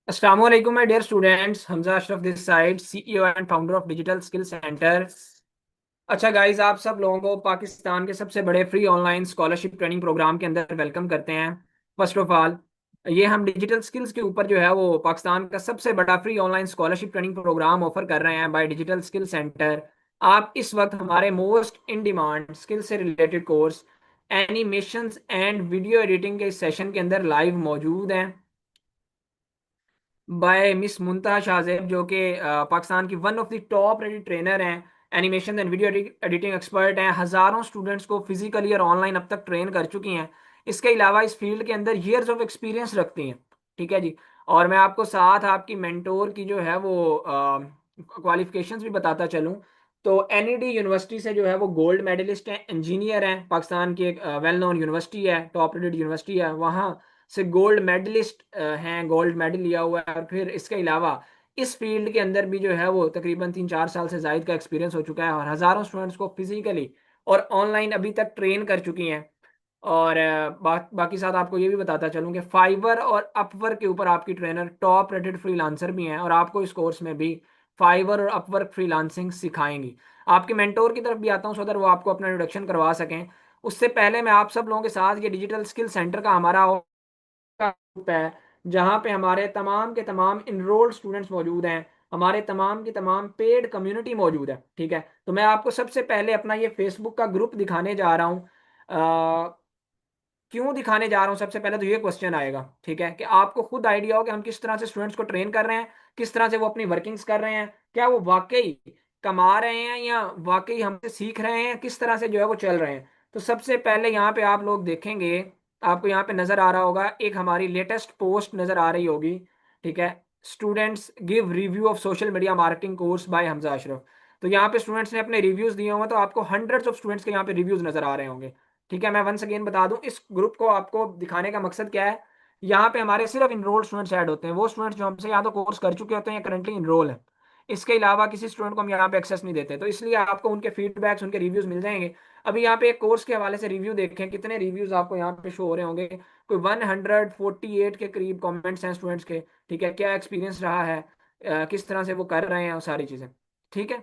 अस्सलाम वालेकुम my dear students. Hamza Ashraf this side, CEO and founder of digital skill centre. अच्छा guys, आप सब लोगों को पाकिस्तान के सबसे बड़े free online scholarship training programme के अंदर वेलकम करते हैं। फर्स्ट ऑफ ऑल, ये हम डिजिटल स्किल्स के ऊपर जो है वो पाकिस्तान का सबसे बड़ा free online scholarship training programme offer कर रहे हैं बाय डिजिटल स्किल सेंटर। आप इस वक्त हमारे मोस्ट इन डिमांड स्किल से related course animations and video editing के इस सेशन के अंदर लाइव मौजूद हैं बाय मिस मुंतहा शाहजेब, जो कि पाकिस्तान की one of the top rated trainer हैं, animation and video editing expert हैं। हज़ारों स्टूडेंट्स को फिजिकली और ऑनलाइन अब तक ट्रेन कर चुकी हैं। इसके अलावा इस फील्ड के अंदर ईयर्स ऑफ एक्सपीरियंस रखती हैं। ठीक है जी। और मैं आपको साथ आपकी मेंटोर की जो है वो क्वालिफिकेशंस भी बताता चलूँ तो एनईडी यूनिवर्सिटी से जो है वो गोल्ड मेडलिस्ट हैं, इंजीनियर हैं। पाकिस्तान की एक वेल नोन यूनिवर्सिटी है, टॉप रेटेड यूनिवर्सिटी है, वहाँ से गोल्ड मेडलिस्ट हैं, गोल्ड मेडल लिया हुआ है। और फिर इसके अलावा इस फील्ड के अंदर भी जो है वो तकरीबन 3-4 साल से जायद का एक्सपीरियंस हो चुका है और हज़ारों स्टूडेंट्स को फिजिकली और ऑनलाइन अभी तक ट्रेन कर चुकी हैं। और बाकी साथ आपको ये भी बताता चलूँ कि फाइवर और अपवर्क के ऊपर आपकी ट्रेनर टॉप रेटेड फ्रीलांसर भी हैं और आपको इस कोर्स में भी फाइवर और अपवर्क फ्रीलांसिंग सिखाएंगी। आपके मेंटोर की तरफ भी आता हूँ सो दैट वो आपको अपना इंट्रोडक्शन करवा सकें। उससे पहले मैं आप सब लोगों के साथ ये डिजिटल स्किल सेंटर का हमारा का ग्रुप है, जहाँ पे हमारे तमाम के तमाम इनरोल्ड स्टूडेंट्स मौजूद हैं, हमारे तमाम की तमाम पेड कम्युनिटी मौजूद है। ठीक है, तो मैं आपको सबसे पहले अपना ये फेसबुक का ग्रुप दिखाने जा रहा हूँ। क्यों दिखाने जा रहा हूँ, सबसे पहले तो ये क्वेश्चन आएगा, ठीक है, कि आपको खुद आइडिया हो कि हम किस तरह से स्टूडेंट्स को ट्रेन कर रहे हैं, किस तरह से वो अपनी वर्किंग्स कर रहे हैं, क्या वो वाकई कमा रहे हैं या वाकई हमसे सीख रहे हैं, किस तरह से जो है वो चल रहे हैं। तो सबसे पहले यहाँ पे आप लोग देखेंगे, आपको यहाँ पे नजर आ रहा होगा एक हमारी लेटेस्ट पोस्ट नजर आ रही होगी। ठीक है, students give review of social media marketing course by Hamza Ashraf. तो यहाँ पे स्टूडेंट्स ने अपने रिव्यूज दिए होंगे, तो आपको हंड्रेड्स ऑफ स्टूडेंट्स के यहाँ पे रिव्यूज नजर आ रहे होंगे। ठीक है, मैं वंस अगेन बता दूं, इस ग्रुप को आपको दिखाने का मकसद क्या है। यहाँ पे हमारे सिर्फ इनरोल्ड स्टूडेंट्स ऐड होते हैं, वो स्टूडेंट्स जो हमसे या तो कोर्स कर चुके होते हैं या करंटली इनरोल है। इसके अलावा किसी स्टूडेंट को हम यहाँ पे एक्सेस नहीं देते, तो इसलिए आपको उनके फीडबैक्स, उनके रिव्यूज मिल जाएंगे। अभी यहाँ पे एक कोर्स के हवाले से रिव्यू देखें, कितने रिव्यूज आपको यहाँ पे शो हो रहे होंगे। कोई 148 के करीब कॉमेंट्स हैं स्टूडेंट्स के। ठीक है, क्या एक्सपीरियंस रहा है, किस तरह से वो कर रहे हैं, वो सारी चीज़ें। ठीक है,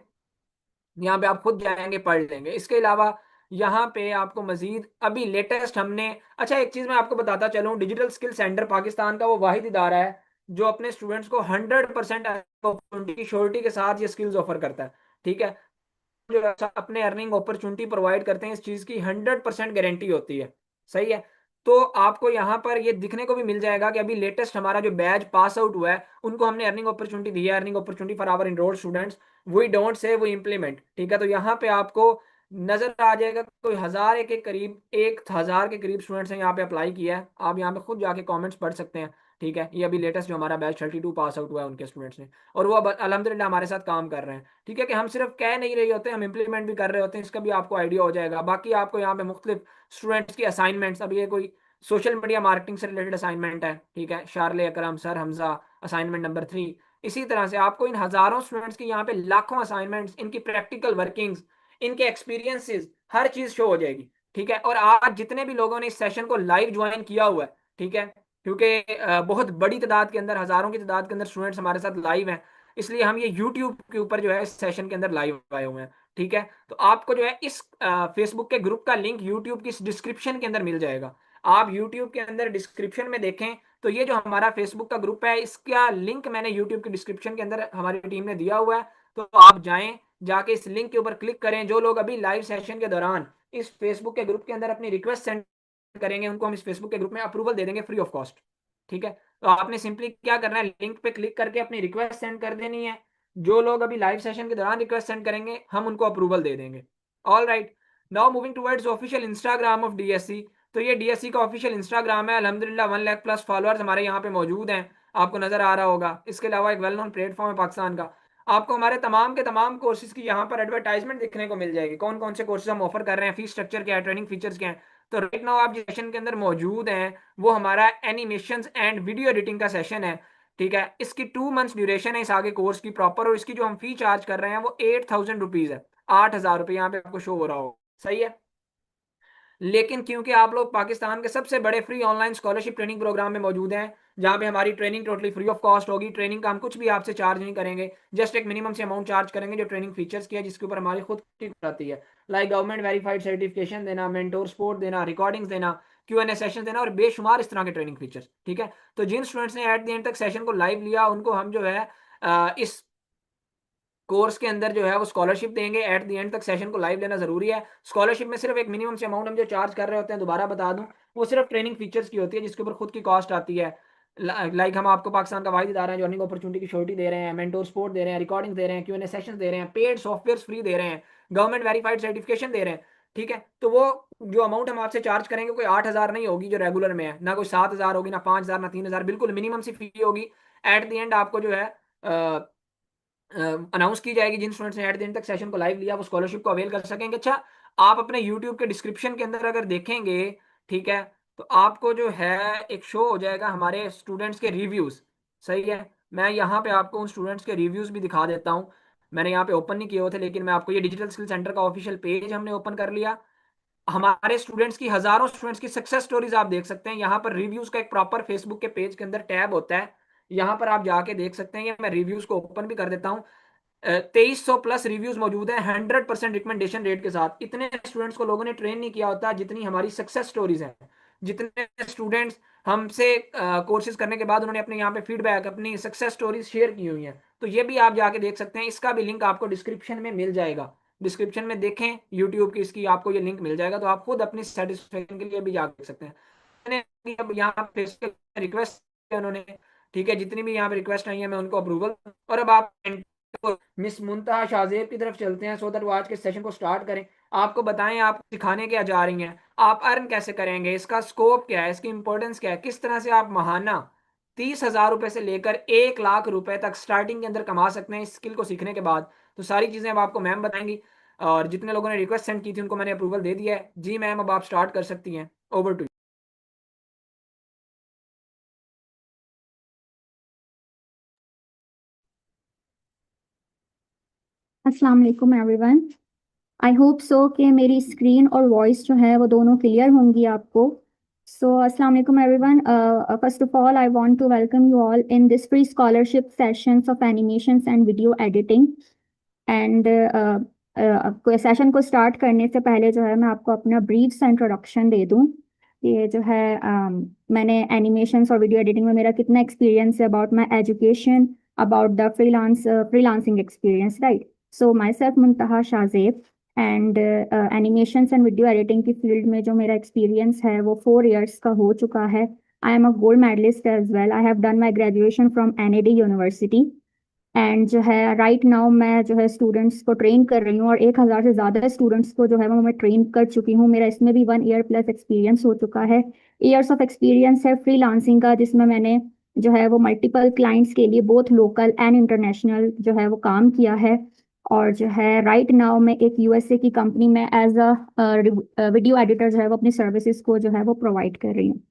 यहाँ पे आप खुद जाएंगे पढ़ लेंगे। इसके अलावा यहाँ पे आपको मजीद अभी लेटेस्ट हमने, अच्छा एक चीज मैं आपको बताता चलूँ, डिजिटल स्किल सेंटर पाकिस्तान का वो वाहिद इदारा है जो अपने स्टूडेंट्स को 100% अपॉर्चुनिटी श्योरिटी के साथ ये स्किल्स ऑफर करता है। ठीक है, जो अपने अर्निंग अपॉर्चुनिटी प्रोवाइड करते हैं, इस चीज की 100% गारंटी होती है। सही है, तो आपको यहाँ पर ये दिखने को भी मिल जाएगा कि अभी लेटेस्ट हमारा जो बैच पास आउट हुआ है उनको हमने अर्निंग अपॉर्चुनिटी दी है, earning opportunity for our enrolled students. We don't say वो इम्प्लीमेंट। ठीक है, तो यहाँ पे आपको नजर आ जाएगा कोई हजार के करीब, 1,000 के करीब स्टूडेंट्स ने यहाँ पे अप्लाई किया है। आप यहाँ पे खुद जाके कमेंट्स पढ़ सकते हैं। ठीक है, ये अभी लेटेस्ट जो हमारा बैच 32 पास आउट हुआ है उनके स्टूडेंट्स ने, और वो अब अल्हम्दुलिल्लाह हमारे साथ काम कर रहे हैं। ठीक है, कि हम सिर्फ कह नहीं रहे होते, हम इंप्लीमेंट भी कर रहे होते हैं, इसका भी आपको आइडिया हो जाएगा। बाकी आपको यहाँ पे मुख्तलिफ स्टूडेंट्स की असाइनमेंट्स, अब ये कोई सोशल मीडिया मार्केटिंग से रिलेटेड असाइनमेंट है। ठीक है, शारले अकरम सर हमजा, असाइनमेंट नंबर 3। इसी तरह से आपको इन हजारों स्टूडेंट्स की यहाँ पे लाखों असाइनमेंट्स, इनकी प्रैक्टिकल वर्किंग्स, इनके एक्सपीरियंसेस, हर चीज शो हो जाएगी। ठीक है, और आज जितने भी लोगों ने इस सेशन को लाइव ज्वाइन किया हुआ है, ठीक है, क्योंकि बहुत बड़ी तादाद के अंदर, हजारों की तादाद के अंदर स्टूडेंट्स हमारे साथ लाइव हैं, इसलिए हम ये यूट्यूब के ऊपर जो है इस सेशन के अंदर लाइव आए हुए हैं। ठीक है, तो आपको जो है इस फेसबुक के ग्रुप का लिंक यूट्यूब की डिस्क्रिप्शन के अंदर मिल जाएगा। आप यूट्यूब के अंदर डिस्क्रिप्शन में देखें तो ये जो हमारा फेसबुक का ग्रुप है, इसका लिंक मैंने यूट्यूब की डिस्क्रिप्शन के अंदर हमारी टीम ने दिया हुआ है। तो आप जाएं, जाके इस लिंक के ऊपर क्लिक करें। जो लोग अभी लाइव सेशन के दौरान इस फेसबुक के ग्रुप के अंदर अपनी रिक्वेस्ट सेंड करेंगे, उनको हम इस फेसबुक के ग्रुप में अप्रूवल दे देंगे फ्री ऑफ कॉस्ट। ठीक है, तो आपने सिंपली क्या करना है, लिंक पे क्लिक करके अपनी रिक्वेस्ट सेंड कर देनी है। जो लोग अभी लाइव सेशन के दौरान रिक्वेस्ट सेंड करेंगे, हम उनको अप्रूवल दे देंगे। All right, now moving towards official Instagram of DSC. तो ये डीएससी का ऑफिशियल इंस्टाग्राम है। अल्हम्दुलिल्लाह 1 लाख प्लस फॉलोअर्स हमारे यहाँ पे मौजूद हैं, आपको नजर आ रहा होगा। इसके अलावा एक वेल नोन प्लेटफॉर्म है पाकिस्तान का। आपको हमारे तमाम के तमाम कोर्सेज की यहाँ पर एडवर्टाइजमेंट दिखने को मिल जाएगी, कौन कौन से कोर्सेज हम ऑफर कर रहे हैं, फीस स्ट्रक्चर क्या है, ट्रेनिंग फीचर्स क्या है। तो राइट नाउ आप जिस सेशन के अंदर मौजूद हैं वो हमारा एनिमेशन एंड वीडियो एडिटिंग का सेशन है। ठीक है, इसकी 2 मंथ्स ड्यूरेशन है इस आगे कोर्स की प्रॉपर, और इसकी जो हम फी चार्ज कर रहे हैं वो 8,000 रुपीज है। 8,000 रुपये यहाँ पे आपको शो हो रहा हो, सही है। लेकिन क्योंकि आप लोग पाकिस्तान के सबसे बड़े free online scholarship training programme में मौजूद हैं, जहाँ पे हमारी training totally free of cost होगी। ट्रेनिंग का हम कुछ भी आपसे चार्ज नहीं करेंगे, जस्ट एक मिनिमम से अमाउंट चार्ज करेंगे जो ट्रेनिंग फीचर्स की है, जिसके ऊपर हमारी खुद की आती है, लाइक गवर्नमेंट वेरीफाइड सर्टिफिकेशन देना, मेंटोर सपोर्ट देना, रिकॉर्डिंग्स देना, Q&A सेशन देना और बेशुमार इस तरह के ट्रेनिंग फीचर्स। ठीक है, तो जिन स्टूडेंट्स ने एट द एंड तक सेशन को लाइव लिया उनको हम जो है इस कोर्स के अंदर जो है वो स्कॉलरशिप देंगे। एट द एंड तक सेशन को लाइव लेना जरूरी है। स्कॉलरशिप में सिर्फ एक मिनिमम से अमाउंट हम जो चार्ज कर रहे होते हैं, दोबारा बता दूं, वो सिर्फ ट्रेनिंग फीचर्स की होती है, जिसके ऊपर खुद की कॉस्ट आती है। लाइक हम आपको पाकिस्तान का वाहिद इदारा है जो अर्निंग अपॉर्चुनिटी की श्योरिटी दे रहे हैं, मेंटोर सपोर्ट दे रहे हैं, रिकॉर्डिंग दे रहे हैं, Q&A सेशन दे रहे हैं, पेड सॉफ्टवेयर फ्री दे रहे हैं, गवर्नमेंट वेरीफाइड सर्टिफिकेशन दे रहे हैं। ठीक है, तो वो जो अमाउंट हम आपसे चार्ज करेंगे कोई 8,000 नहीं होगी जो रेगुलर में है, ना कोई 7,000 होगी, ना 5,000, ना 3,000, बिल्कुल मिनिमम सी फी होगी। एट द एंड आपको जो है अनाउंस की जाएगी। जिन स्टूडेंट्स ने एट द एंड तक सेशन को लाइव लिया वो स्कॉलरशिप को अवेल कर सकेंगे। अच्छा, आप अपने यूट्यूब के डिस्क्रिप्शन के अंदर अगर देखेंगे, ठीक है, तो आपको जो है एक शो हो जाएगा हमारे स्टूडेंट्स के रिव्यूज। सही है, मैं यहाँ पे आपको उन स्टूडेंट्स के रिव्यूज भी दिखा देता हूँ। मैंने यहाँ पे ओपन नहीं किए हुए थे, लेकिन मैं आपको ये डिजिटल स्किल सेंटर का ऑफिशियल पेज हमने ओपन कर लिया। हमारे स्टूडेंट्स की, हजारों स्टूडेंट्स की सक्सेस स्टोरीज आप देख सकते हैं। यहाँ पर रिव्यूज का एक प्रॉपर फेसबुक के पेज के अंदर टैब होता है, यहाँ पर आप जाके देख सकते हैं। ये मैं रिव्यूज को ओपन भी कर देता हूँ। 2,300 प्लस रिव्यूज मौजूद हैं 100% रिकमेंडेशन रेट के साथ। इतने स्टूडेंट्स को लोगों ने ट्रेन नहीं किया होता जितनी हमारी सक्सेस स्टोरीज हैं। जितने स्टूडेंट्स हमसे कोर्सेज करने के बाद उन्होंने अपने यहाँ पे फीडबैक, अपनी सक्सेस स्टोरीज शेयर की हुई हैं, तो ये भी आप जाके देख सकते हैं। इसका भी लिंक आपको डिस्क्रिप्शन में मिल जाएगा। डिस्क्रिप्शन में देखें यूट्यूब की, इसकी आपको ये लिंक मिल जाएगा, तो आप खुद अपनी सेटिस्फेक्शन के लिए भी जा देख सकते हैं। मैंने अब यहाँ पे रिक्वेस्ट उन्होंने, ठीक है, जितनी भी यहाँ पे रिक्वेस्ट आई है मैं उनको अप्रूवल। और अब आप मिस मुंतहा शाहजेब की तरफ चलते हैं, सो दैट वो आज के सेशन को स्टार्ट करें। आपको बताएं आप सिखाने क्या जा रही हैं, आप अर्न कैसे करेंगे, इसका स्कोप क्या है, इसकी इंपॉर्टेंस क्या है, किस तरह से आप महाना 30,000 रुपए से लेकर 1 लाख रुपए तक स्टार्टिंग के अंदर कमा सकते हैं इस स्किल को सीखने के बाद। तो सारी चीजें अब आपको मैम बताएंगी। और जितने लोगों ने रिक्वेस्ट सेंड की थी उनको मैंने अप्रूवल दे दिया है। जी मैम, अब आप स्टार्ट कर सकती हैं। Over to. अस्सलाम वालेकुम एवरीवन। आई होप सो कि मेरी स्क्रीन और वॉइस जो है वो दोनों क्लियर होंगी आपको। सो अस्सलाम वालेकुम everyone. First of all I want to welcome you all in this free scholarship sessions of animations and video editing. And session को स्टार्ट करने से पहले जो है मैं आपको अपना ब्रीफ सा इंट्रोडक्शन दे दूं। ये जो है मैंने एनिमेशंस और वीडियो एडिटिंग में मेरा कितना एक्सपीरियंस है, about my education, about the freelancing experience, right. So myself Muntaha Shahzeb, and animations and video editing की फील्ड में जो मेरा एक्सपीरियंस है वो 4 years का हो चुका है। I am a gold medalist as well. I have done my graduation from NAD university. And जो है राइट नाउ मैं जो है स्टूडेंट्स को ट्रेन कर रही हूँ, और 1,000 से ज़्यादा स्टूडेंट्स को जो है वो मैं ट्रेन कर चुकी हूँ। मेरा इसमें भी 1 year प्लस एक्सपीरियंस हो चुका है। ईयर्स ऑफ एक्सपीरियंस है फ्रीलांसिंग का, जिसमें मैंने जो है वो मल्टीपल क्लाइंट्स के लिए बोथ लोकल एंड इंटरनेशनल जो है वो काम किया है। और जो है राइट नाउ मैं एक USA की कंपनी में एज अ वीडियो एडिटर जो है वो अपनी सर्विसेज को जो है वो प्रोवाइड कर रही हूँ।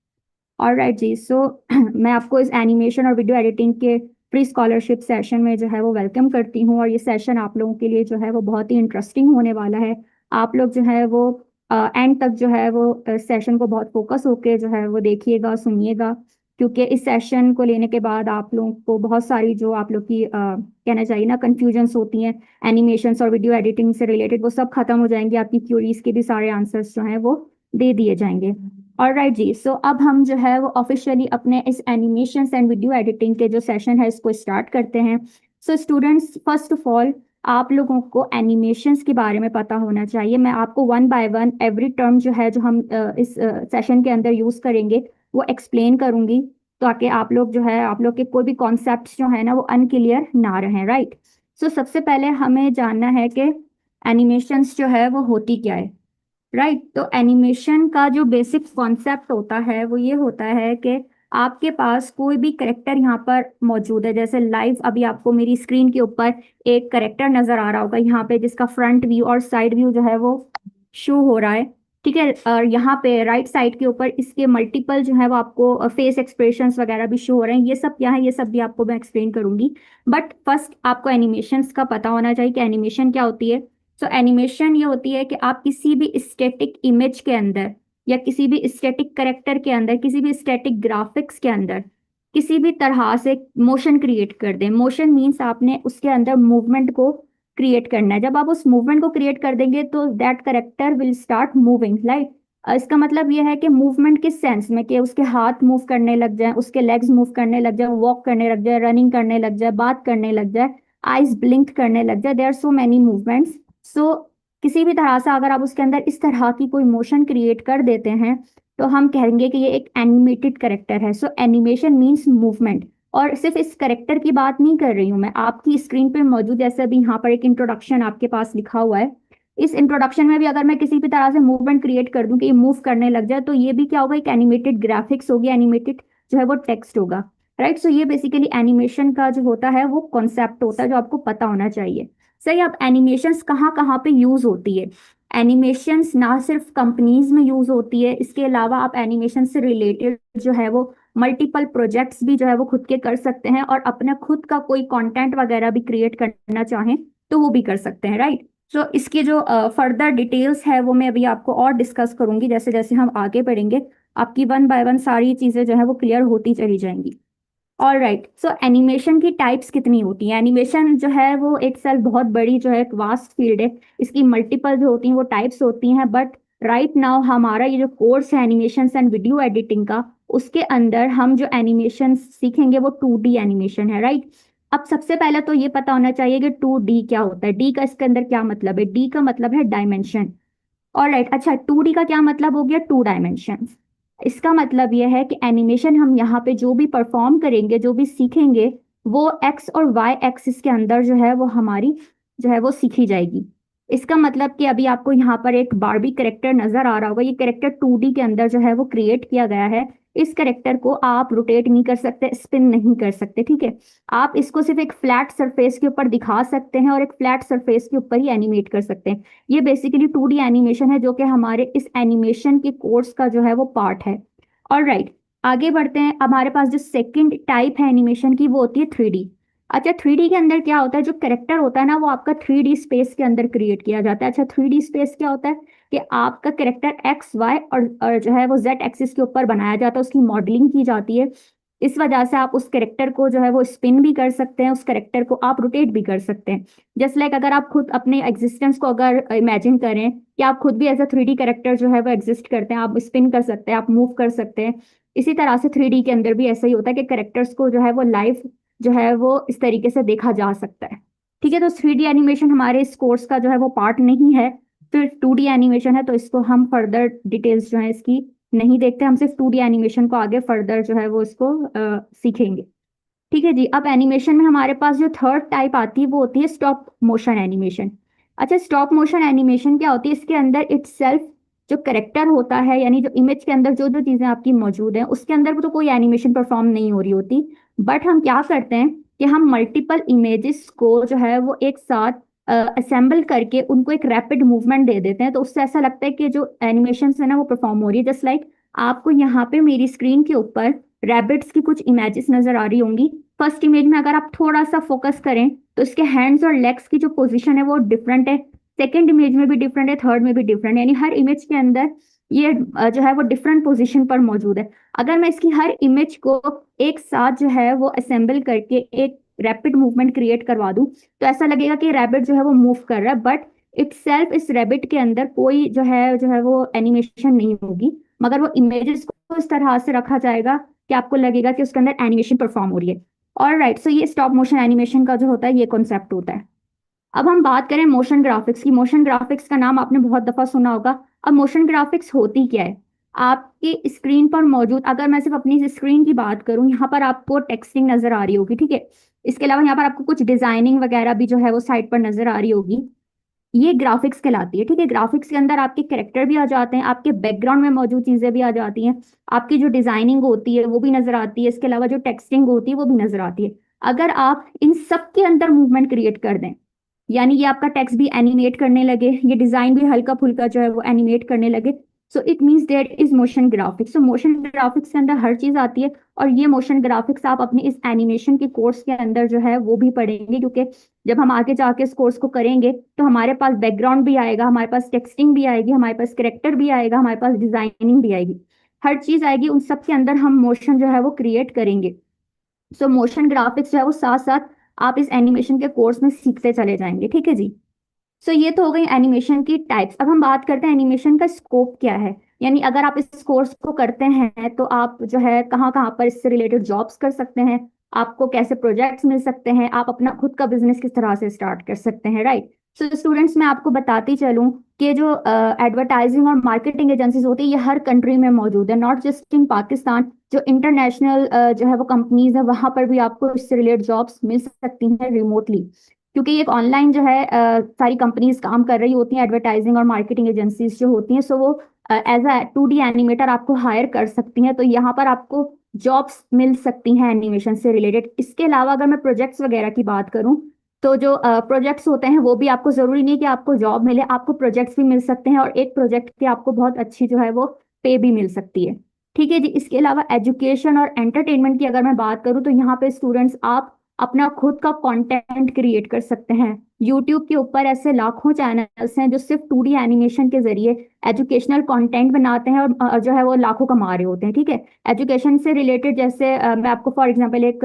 और राइट जी, सो मैं आपको इस एनिमेशन और वीडियो एडिटिंग के फ्री स्कॉलरशिप सेशन में जो है वो वेलकम करती हूँ। और ये सेशन आप लोगों के लिए जो है वो बहुत ही इंटरेस्टिंग होने वाला है। आप लोग जो है वो एंड तक जो है वो सेशन को बहुत फोकस होके जो है वो देखिएगा, सुनिएगा, क्योंकि इस सेशन को लेने के बाद आप लोगों को बहुत सारी जो आप लोग की कहना चाहिए ना कन्फ्यूजन्स होती हैं एनिमेशंस और वीडियो एडिटिंग से रिलेटेड, वो सब खत्म हो जाएंगे। आपकी क्यूरीज के भी सारे आंसर्स जो हैं वो दे दिए जाएंगे। और राइट जी, सो अब हम जो है वो ऑफिशियली अपने इस एनिमेशन एंड वीडियो एडिटिंग के जो सेशन है इसको स्टार्ट करते हैं। So students, first of all आप लोगों को एनिमेशंस के बारे में पता होना चाहिए। मैं आपको one by one every term जो है जो हम इस सेशन के अंदर यूज़ करेंगे वो एक्सप्लेन करूंगी, ताकि आप लोग जो है आप लोग के कोई भी कॉन्सेप्ट जो है ना वो अनक्लियर ना रहें, राइट। सो सबसे पहले हमें जानना है कि एनिमेशंस जो है वो होती क्या है, राइट। तो एनिमेशन का जो बेसिक कॉन्सेप्ट होता है वो ये होता है कि आपके पास कोई भी करेक्टर यहाँ पर मौजूद है। जैसे लाइव अभी आपको मेरी स्क्रीन के ऊपर एक करेक्टर नजर आ रहा होगा यहाँ पे, जिसका फ्रंट व्यू और साइड व्यू जो है वो शो हो रहा है, ठीक है। और यहाँ पे राइट साइड के ऊपर इसके मल्टीपल जो है वो आपको फेस एक्सप्रेशंस वगैरह भी शो हो रहे हैं। ये सब क्या है, ये सब भी आपको मैं एक्सप्लेन करूंगी। बट फर्स्ट आपको एनिमेशंस का पता होना चाहिए कि एनिमेशन क्या होती है। तो एनिमेशन ये होती है कि आप किसी भी स्टैटिक इमेज के अंदर या किसी भी स्टैटिक करेक्टर के अंदर, किसी भी स्टैटिक ग्राफिक्स के अंदर किसी भी तरह से मोशन क्रिएट कर दें। मोशन मीन्स आपने उसके अंदर मूवमेंट को क्रिएट करना है। जब आप उस मूवमेंट को क्रिएट कर देंगे तो that character will start moving, right. इसका मतलब यह है कि मूवमेंट किस सेंस में, कि उसके हाथ मूव करने लग जाए, उसके लेग्स मूव करने लग जाए, वॉक करने लग जाए, रनिंग करने लग जाए, बात करने लग जाए, आईज ब्लिंक करने लग जाए। There are so many movements. So किसी भी तरह से अगर आप उसके अंदर इस तरह की कोई मोशन क्रिएट कर देते हैं तो हम कहेंगे कि ये एक एनिमेटेड करेक्टर है। सो एनिमेशन मीन्स मूवमेंट। और सिर्फ इस करेक्टर की बात नहीं कर रही हूँ मैं, आपकी स्क्रीन पे मौजूद, जैसे अभी यहाँ पर एक इंट्रोडक्शन आपके पास लिखा हुआ है, इस इंट्रोडक्शन में भी अगर मैं किसी भी तरह से मूवमेंट क्रिएट कर दूं कि ये मूव करने लग जाए, तो ये भी क्या होगा, एक एनिमेटेड ग्राफिक्स होगी, एनिमेटेड जो है वो टेक्स्ट होगा, राइट। सो ये बेसिकली एनिमेशन का जो होता है वो कॉन्सेप्ट होता है, जो आपको पता होना चाहिए। सही। अब एनिमेशंस कहाँ कहाँ पे यूज होती है? एनिमेशंस ना सिर्फ कंपनीज में यूज होती है, इसके अलावा आप एनिमेशन से रिलेटेड जो है वो मल्टीपल प्रोजेक्ट्स भी जो है वो खुद के कर सकते हैं, और अपना खुद का कोई कंटेंट वगैरह भी क्रिएट करना चाहें तो वो भी कर सकते हैं, राइट। तो इसकी जो फर्दर डिटेल्स है वो मैं अभी आपको और डिस्कस करूंगी, जैसे जैसे हम आगे बढ़ेंगे आपकी वन बाय वन सारी चीजें जो है वो क्लियर होती चली जाएंगी। All right. सो एनिमेशन की टाइप्स कितनी होती हैं? एनिमेशन जो है वो एक सेल बहुत बड़ी जो है एक वास्ट फील्ड है, इसकी मल्टीपल जो होती हैं वो टाइप्स होती हैं। बट राइट नाउ हमारा ये जो कोर्स है एनिमेशन एंड वीडियो एडिटिंग का, उसके अंदर हम जो एनिमेशन सीखेंगे वो 2D एनिमेशन है, राइट। अब सबसे पहले तो ये पता होना चाहिए कि 2D क्या होता है। डी का इसके अंदर क्या मतलब है? डी का मतलब है डायमेंशन। और राइट, अच्छा 2D का क्या मतलब हो गया? 2 डायमेंशन। इसका मतलब यह है कि एनिमेशन हम यहाँ पे जो भी परफॉर्म करेंगे, जो भी सीखेंगे, वो एक्स और वाई एक्सिस के अंदर जो है वो हमारी जो है वो सीखी जाएगी। इसका मतलब कि अभी आपको यहाँ पर एक बारबी करेक्टर नजर आ रहा होगा, ये करेक्टर 2D के अंदर जो है वो क्रिएट किया गया है। इस करेक्टर को आप रोटेट नहीं कर सकते, स्पिन नहीं कर सकते, ठीक है। आप इसको सिर्फ एक फ्लैट सरफेस के ऊपर दिखा सकते हैं और एक फ्लैट सरफेस के ऊपर ही एनिमेट कर सकते हैं। ये बेसिकली 2D एनिमेशन है, जो कि हमारे इस एनिमेशन के कोर्स का जो है वो पार्ट है। और राइट, आगे बढ़ते हैं। हमारे पास जो सेकंड टाइप है एनिमेशन की वो होती है 3D। अच्छा 3D के अंदर क्या होता है? जो करेक्टर होता है ना वो आपका 3D स्पेस के अंदर क्रिएट किया जाता है। अच्छा 3D स्पेस क्या होता है? कि आपका करेक्टर एक्स वाई और जो है वो जेड एक्सिस के ऊपर बनाया जाता है, उसकी मॉडलिंग की जाती है। इस वजह से आप उस करेक्टर को जो है वो स्पिन भी कर सकते हैं, उस करेक्टर को आप रोटेट भी कर सकते हैं। जस्ट लाइक अगर आप खुद अपने एग्जिस्टेंस को अगर इमेजिन करें कि आप खुद भी एज अ 3D करेक्टर जो है वो एग्जिस्ट करते हैं, आप स्पिन कर सकते हैं, आप मूव कर सकते हैं। इसी तरह से 3D के अंदर भी ऐसा ही होता है कि करेक्टर्स को जो है वो लाइव जो है वो इस तरीके से देखा जा सकता है। ठीक है, तो 3D एनिमेशन हमारे इस कोर्स का जो है वो पार्ट नहीं है। फिर 2D एनिमेशन है, तो इसको हम फर्दर डिटेल्स जो है इसकी नहीं देखते, हम सिर्फ 2D एनिमेशन को आगे फर्दर जो है वो इसको सीखेंगे। ठीक है जी। अब एनिमेशन में हमारे पास जो थर्ड टाइप आती है वो होती है स्टॉप मोशन एनिमेशन। अच्छा स्टॉप मोशन एनिमेशन क्या होती है? इसके अंदर इटसेल्फ जो करेक्टर होता है, यानी जो इमेज के अंदर जो जो चीजें आपकी मौजूद हैं उसके अंदर तो कोई एनिमेशन परफॉर्म नहीं हो रही होती। बट हम क्या करते हैं कि हम मल्टीपल इमेजेस को जो है वो एक साथ असेंबल करके उनको एक रैपिड मूवमेंट दे देते हैं, तो उससे ऐसा लगता है कि जो एनिमेशन है ना वो परफॉर्म हो रही है। जस्ट लाइक आपको यहाँ पे मेरी स्क्रीन के ऊपर रैबिट्स की कुछ इमेजेस नजर आ रही होंगी। फर्स्ट इमेज में अगर आप थोड़ा सा फोकस करें तो इसके हैंड्स और लेग्स की जो पोजीशन है वो डिफरेंट है। सेकंड इमेज में भी डिफरेंट है, थर्ड में भी डिफरेंट है, यानी हर इमेज के अंदर ये जो है वो डिफरेंट पोजीशन पर मौजूद है। अगर मैं इसकी हर इमेज को एक साथ जो है वो असेंबल करके एक रैपिड मूवमेंट क्रिएट करवा दूं, तो ऐसा लगेगा कि रैबिट जो है वो मूव कर रहा है, बट इट सेल्फ इस रैबिट के अंदर कोई जो है वो एनिमेशन नहीं होगी, मगर वो इमेजेस को इस तरह से रखा जाएगा कि आपको लगेगा कि उसके अंदर एनिमेशन परफॉर्म हो रही है। और राइट, सो ये स्टॉप मोशन एनिमेशन का जो होता है ये कॉन्सेप्ट होता है। अब हम बात करें मोशन ग्राफिक्स की। मोशन ग्राफिक्स का नाम आपने बहुत दफा सुना होगा। अब मोशन ग्राफिक्स होती क्या है? आपकी स्क्रीन पर मौजूद, अगर मैं सिर्फ अपनी स्क्रीन की बात करूं, यहाँ पर आपको टेक्सटिंग नजर आ रही होगी, ठीक है। इसके अलावा यहाँ पर आपको कुछ डिजाइनिंग वगैरह भी जो है वो साइड पर नजर आ रही होगी। ये ग्राफिक्स कहलाती है, ठीक है। ग्राफिक्स के अंदर आपके कैरेक्टर भी आ जाते हैं, आपके बैकग्राउंड में मौजूद चीजें भी आ जाती हैं, आपकी जो डिजाइनिंग होती है वो भी नजर आती है, इसके अलावा जो टेक्सटिंग होती है वो भी नजर आती है। अगर आप इन सब के अंदर मूवमेंट क्रिएट कर दें, यानी ये आपका टेक्स्ट भी एनिमेट करने लगे, ये डिजाइन भी हल्का फुल्का जो है वो एनिमेट करने लगे, so it means there is motion graphics. तो मोशन ग्राफिक्स के अंदर हर चीज आती है, और ये मोशन ग्राफिक्स आप अपने इस एनिमेशन के कोर्स के अंदर जो है वो भी पढ़ेंगे, क्योंकि जब हम आगे जाके इस कोर्स को करेंगे तो हमारे पास बैकग्राउंड भी आएगा, हमारे पास टेक्सटिंग भी आएगी, हमारे पास करेक्टर भी आएगा, हमारे पास डिजाइनिंग भी आएगी, हर चीज आएगी। उन सब के अंदर हम मोशन जो है वो क्रिएट करेंगे। सो मोशन ग्राफिक्स जो है वो साथ साथ आप इस एनिमेशन के कोर्स में सीखते चले जाएंगे, ठीक है जी। सो ये तो हो गई एनिमेशन की टाइप्स। अब हम बात करते हैं एनिमेशन का स्कोप क्या है, यानी अगर आप इस कोर्स को करते हैं तो आप जो है कहाँ कहाँ पर इससे रिलेटेड जॉब्स कर सकते हैं, आपको कैसे प्रोजेक्ट्स मिल सकते हैं, आप अपना खुद का बिजनेस किस तरह से स्टार्ट कर सकते हैं, राइट। सो स्टूडेंट्स, मैं आपको बताती चलूँ कि जो एडवर्टाइजिंग और मार्केटिंग एजेंसीज होती है ये हर कंट्री में मौजूद है, नॉट जस्ट इन पाकिस्तान। जो इंटरनेशनल जो है वो कंपनीज है वहां पर भी आपको इससे रिलेटेड जॉब्स मिल सकती हैं रिमोटली, क्योंकि ये एक ऑनलाइन जो है सारी कंपनीज काम कर रही होती हैं, एडवर्टाइजिंग और मार्केटिंग एजेंसीज जो होती हैं। सो वो एज अ 2D एनिमेटर आपको हायर कर सकती हैं, तो यहाँ पर आपको जॉब्स मिल सकती हैं एनिमेशन से रिलेटेड। इसके अलावा अगर मैं प्रोजेक्ट्स वगैरह की बात करूँ, तो जो प्रोजेक्ट्स होते हैं वो भी आपको जरूरी नहीं कि आपको जॉब मिले, आपको प्रोजेक्ट्स भी मिल सकते हैं और एक प्रोजेक्ट की आपको बहुत अच्छी जो है वो पे भी मिल सकती है, ठीक है जी। इसके अलावा एजुकेशन और एंटरटेनमेंट की अगर मैं बात करूँ, तो यहाँ पे स्टूडेंट्स आप अपना खुद का कंटेंट क्रिएट कर सकते हैं। यूट्यूब के ऊपर ऐसे लाखों चैनल्स हैं जो सिर्फ 2D एनिमेशन के जरिए एजुकेशनल कंटेंट बनाते हैं और जो है वो लाखों कमा रहे होते हैं, ठीक है। एजुकेशन से रिलेटेड जैसे मैं आपको फॉर एग्जांपल एक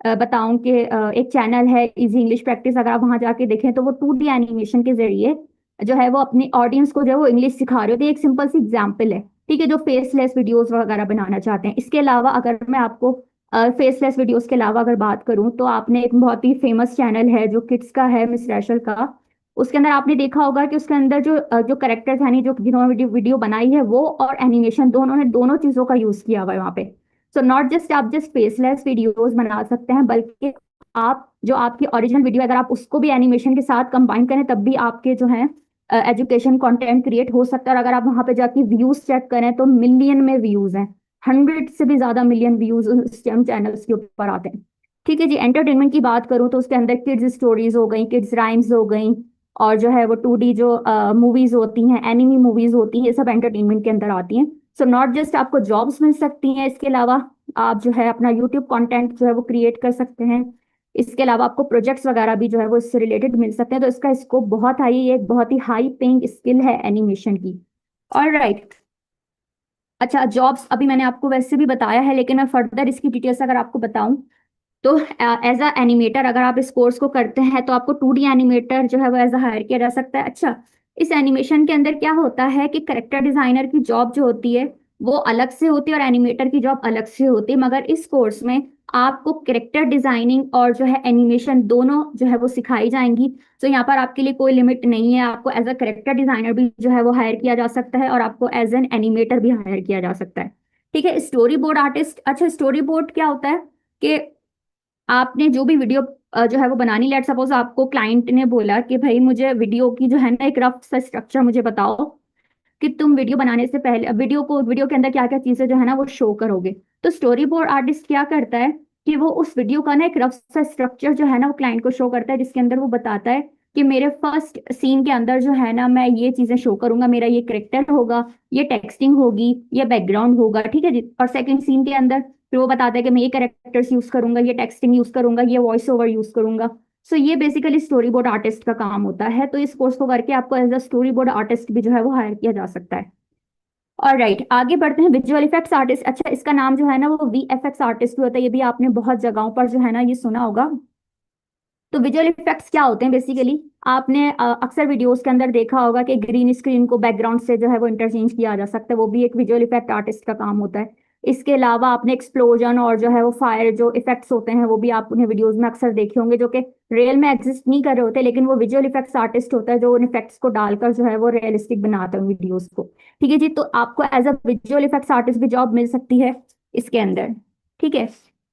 बताऊं कि एक चैनल है इजी इंग्लिश प्रैक्टिस, अगर आप वहां जाके देखें तो वो 2D एनिमेशन के जरिए जो है वो अपनी ऑडियंस को जो है वो इंग्लिश सिखा रहे होते हैं। एक सिंपल सी एग्जाम्पल है, ठीक है, जो फेसलेस वीडियोस वगैरह बनाना चाहते हैं। इसके अलावा अगर मैं आपको फेसलेस वीडियोस के अलावा अगर बात करूं, तो आपने एक बहुत ही फेमस चैनल है जो किड्स का है, मिस रैशल का। उसके अंदर आपने देखा होगा कि उसके अंदर जो करेक्टर्स यानी जो जिन्होंने वीडियो बनाई है वो और एनिमेशन दोनों ने दोनों चीजों का यूज किया हुआ है वहाँ पे। सो नॉट जस्ट आप जस्ट फेसलेस वीडियोस बना सकते हैं, बल्कि आप जो आपकी ओरिजिनल वीडियो अगर आप उसको भी एनिमेशन के साथ कंबाइन करें तब भी आपके जो है एजुकेशन कंटेंट क्रिएट हो सकता है। और अगर आप वहां पे जाके व्यूज चेक करें तो मिलियन में व्यूज हैं, 100 से भी ज्यादा मिलियन व्यूज स्टेम चैनल्स के ऊपर आते हैं, ठीक है जी। एंटरटेनमेंट की बात करूँ तो उसके अंदर किड्स स्टोरीज हो गई, किड्स राइम्स हो गई, और जो है वो 2D जो मूवीज होती हैं, एनिमी मूवीज होती हैं, ये सब एंटरटेनमेंट के अंदर आती हैं। सो नॉट जस्ट आपको जॉब्स मिल सकती हैं, इसके अलावा आप जो है अपना यूट्यूब कंटेंट जो है वो क्रिएट कर सकते हैं। इसके अलावा आपको प्रोजेक्ट्स वगैरह भी जो है वो इससे रिलेटेड मिल सकते हैं। तो इसका स्कोप बहुत हाई, ये एक बहुत ही हाई पेइंग स्किल है एनिमेशन की। और राइट, अच्छा, जॉब्स अभी मैंने आपको वैसे भी बताया है, लेकिन मैं फर्दर इसकी डिटेल्स अगर आपको बताऊं, तो एज अ एनिमेटर अगर आप इस कोर्स को करते हैं तो आपको 2D एनिमेटर जो है वो एज अ हायर किया जा सकता है। अच्छा, इस एनिमेशन के अंदर क्या होता है कि करेक्टर डिजाइनर की जॉब जो होती है वो अलग से होती है और एनिमेटर की जॉब अलग से होती है, मगर इस कोर्स में आपको करेक्टर डिजाइनिंग और जो है एनिमेशन दोनों जो है वो सिखाई जाएंगी। तो यहाँ पर आपके लिए कोई लिमिट नहीं है, आपको एज अ करेक्टर डिजाइनर भी जो है वो हायर किया जा सकता है और आपको एज एन एनिमेटर भी हायर किया जा सकता है, ठीक है। स्टोरी बोर्ड आर्टिस्ट, अच्छा स्टोरी बोर्ड क्या होता है कि आपने जो भी वीडियो जो है वो बनानी, लेट सपोज आपको क्लाइंट ने बोला कि भाई मुझे वीडियो की जो है ना एक रफ सा स्ट्रक्चर मुझे बताओ कि तुम वीडियो बनाने से पहले वीडियो के अंदर क्या क्या चीजें जो है ना वो शो करोगे। तो स्टोरी बोर्ड आर्टिस्ट क्या करता है कि वो उस वीडियो का ना एक रफ सा स्ट्रक्चर जो है ना वो क्लाइंट को शो करता है, जिसके अंदर वो बताता है कि मेरे फर्स्ट सीन के अंदर जो है ना मैं ये चीजें शो करूंगा, मेरा ये करेक्टर होगा, ये टेक्सटिंग होगी, ये बैकग्राउंड होगा, ठीक है जी। और सेकंड सीन के अंदर फिर वो बताता है कि मैं ये कैरेक्टर्स यूज करूंगा, ये टेक्सटिंग यूज करूंगा, ये वॉइस ओवर यूज करूंगा। सो ये बेसिकली स्टोरी बोर्ड आर्टिस्ट का काम होता है। तो इस कोर्स को करके आपको as a storyboard artist भी जो है वो हायर किया जा सकता है। और राइट, आगे बढ़ते हैं विजुअल इफेक्ट्स आर्टिस्ट। अच्छा, इसका नाम जो है ना वो VFX आर्टिस्ट भी होता है, ये भी आपने बहुत जगहों पर जो है ना ये सुना होगा। तो विजुअल इफेक्ट्स क्या होते हैं बेसिकली, आपने अक्सर वीडियोस के अंदर देखा होगा कि ग्रीन स्क्रीन को बैकग्राउंड से जो है वो इंटरचेंज किया जा सकता है, वो भी एक विजुअल इफेक्ट आर्टिस्ट का काम होता है। इसके अलावा आपने एक्सप्लोजन और जो है वो फायर जो इफेक्ट्स होते हैं वो भी आप उन्हें वीडियोस में अक्सर देखे होंगे, जो कि रियल में एग्जिस्ट नहीं कर रहे होते, लेकिन वो विजुअल इफेक्ट्स आर्टिस्ट होता है जो उन इफेक्ट्स को डालकर जो है वो रियलिस्टिक बनाता है उन वीडियोस को, ठीक है जी। तो आपको as a visual effects artist भी जॉब मिल सकती है इसके अंदर, ठीक है।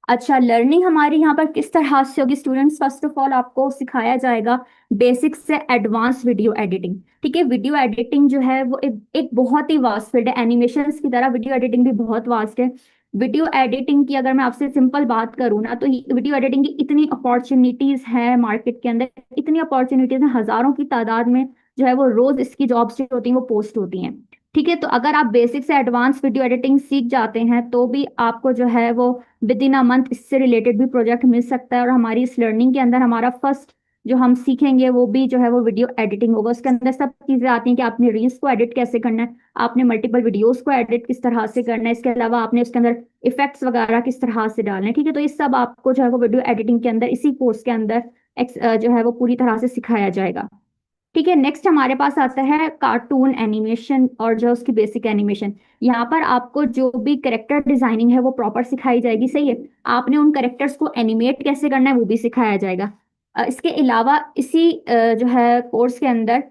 अच्छा, लर्निंग हमारी यहाँ पर किस तरह से होगी स्टूडेंट्स, फर्स्ट ऑफ ऑल आपको सिखाया जाएगा बेसिक से एडवांस वीडियो एडिटिंग, ठीक है। वीडियो एडिटिंग जो है वो एक बहुत ही वास्ट फील्ड है, एनिमेशंस की तरह वीडियो एडिटिंग भी बहुत वास्ट है। वीडियो एडिटिंग की अगर मैं आपसे सिंपल बात करूँ ना, तो वीडियो एडिटिंग की इतनी अपॉर्चुनिटीज हैं मार्केट के अंदर, इतनी अपॉर्चुनिटीज हैं, हजारों की तादाद में जो है वो रोज इसकी जॉब्स जो होती हैं वो पोस्ट होती हैं, ठीक है। तो अगर आप बेसिक से एडवांस वीडियो एडिटिंग सीख जाते हैं तो भी आपको जो है वो विद इन अ मंथ इससे रिलेटेड भी प्रोजेक्ट मिल सकता है। और हमारी इस लर्निंग के अंदर हमारा फर्स्ट जो हम सीखेंगे वो भी जो है वो वीडियो एडिटिंग होगा। उसके अंदर सब चीजें आती हैं कि आपने रील्स को एडिट कैसे करना है, आपने मल्टीपल वीडियोस को एडिट किस तरह से करना है, इसके अलावा आपने उसके अंदर इफेक्ट्स वगैरह किस तरह से डालना है। ठीक है, तो ये सब आपको जो है वो वीडियो एडिटिंग के अंदर इसी कोर्स के अंदर जो है वो पूरी तरह से सिखाया जाएगा। ठीक है, नेक्स्ट हमारे पास आता है कार्टून एनिमेशन और जो उसकी बेसिक एनिमेशन। यहाँ पर आपको जो भी करेक्टर डिजाइनिंग है वो प्रॉपर सिखाई जाएगी। सही है, आपने उन करेक्टर्स को एनिमेट कैसे करना है वो भी सिखाया जाएगा। इसके अलावा इसी जो है कोर्स के अंदर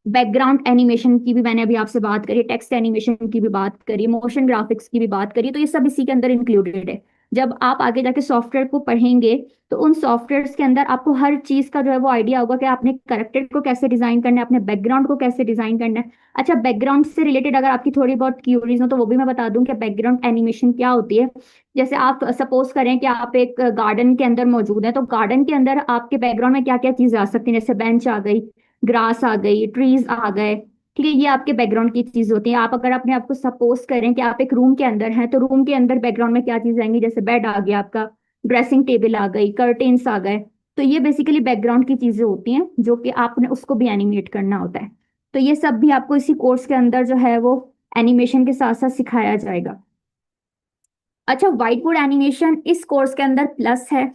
बैकग्राउंड एनिमेशन की भी मैंने अभी आपसे बात करी, टेक्स्ट एनिमेशन की भी बात करी, मोशन ग्राफिक्स की भी बात करी, तो ये सब इसी के अंदर इंक्लूडेड है। जब आप आगे जाके सॉफ्टवेयर को पढ़ेंगे तो उन सॉफ्टवेयर्स के अंदर आपको हर चीज का जो है वो आइडिया होगा कि आपने करेक्टर को कैसे डिजाइन करना है, अपने बैकग्राउंड को कैसे डिजाइन करना है। अच्छा, बैकग्राउंड से रिलेटेड अगर आपकी थोड़ी बहुत क्यूरीज हो तो वो भी मैं बता दूं कि बैकग्राउंड एनिमेशन क्या होती है। जैसे आप सपोज करें कि आप एक गार्डन के अंदर मौजूद हैं, तो गार्डन के अंदर आपके बैकग्राउंड में क्या क्या चीजें आ सकती हैं, जैसे बेंच आ गई, ग्रास आ गई, ट्रीज आ गए। ठीक है, ये आपके बैकग्राउंड की चीज होती है। आप अगर अपने आप को सपोज करें कि आप एक रूम के अंदर हैं, तो रूम के अंदर बैकग्राउंड में क्या चीज आएंगी, जैसे बेड आ गया आपका, ड्रेसिंग टेबल आ गई, कर्टेन्स आ गए। तो ये बेसिकली बैकग्राउंड की चीजें होती हैं जो कि आपने उसको भी एनिमेट करना होता है। तो ये सब भी आपको इसी कोर्स के अंदर जो है वो एनिमेशन के साथ साथ सिखाया जाएगा। अच्छा, व्हाइट बोर्ड एनिमेशन इस कोर्स के अंदर प्लस है।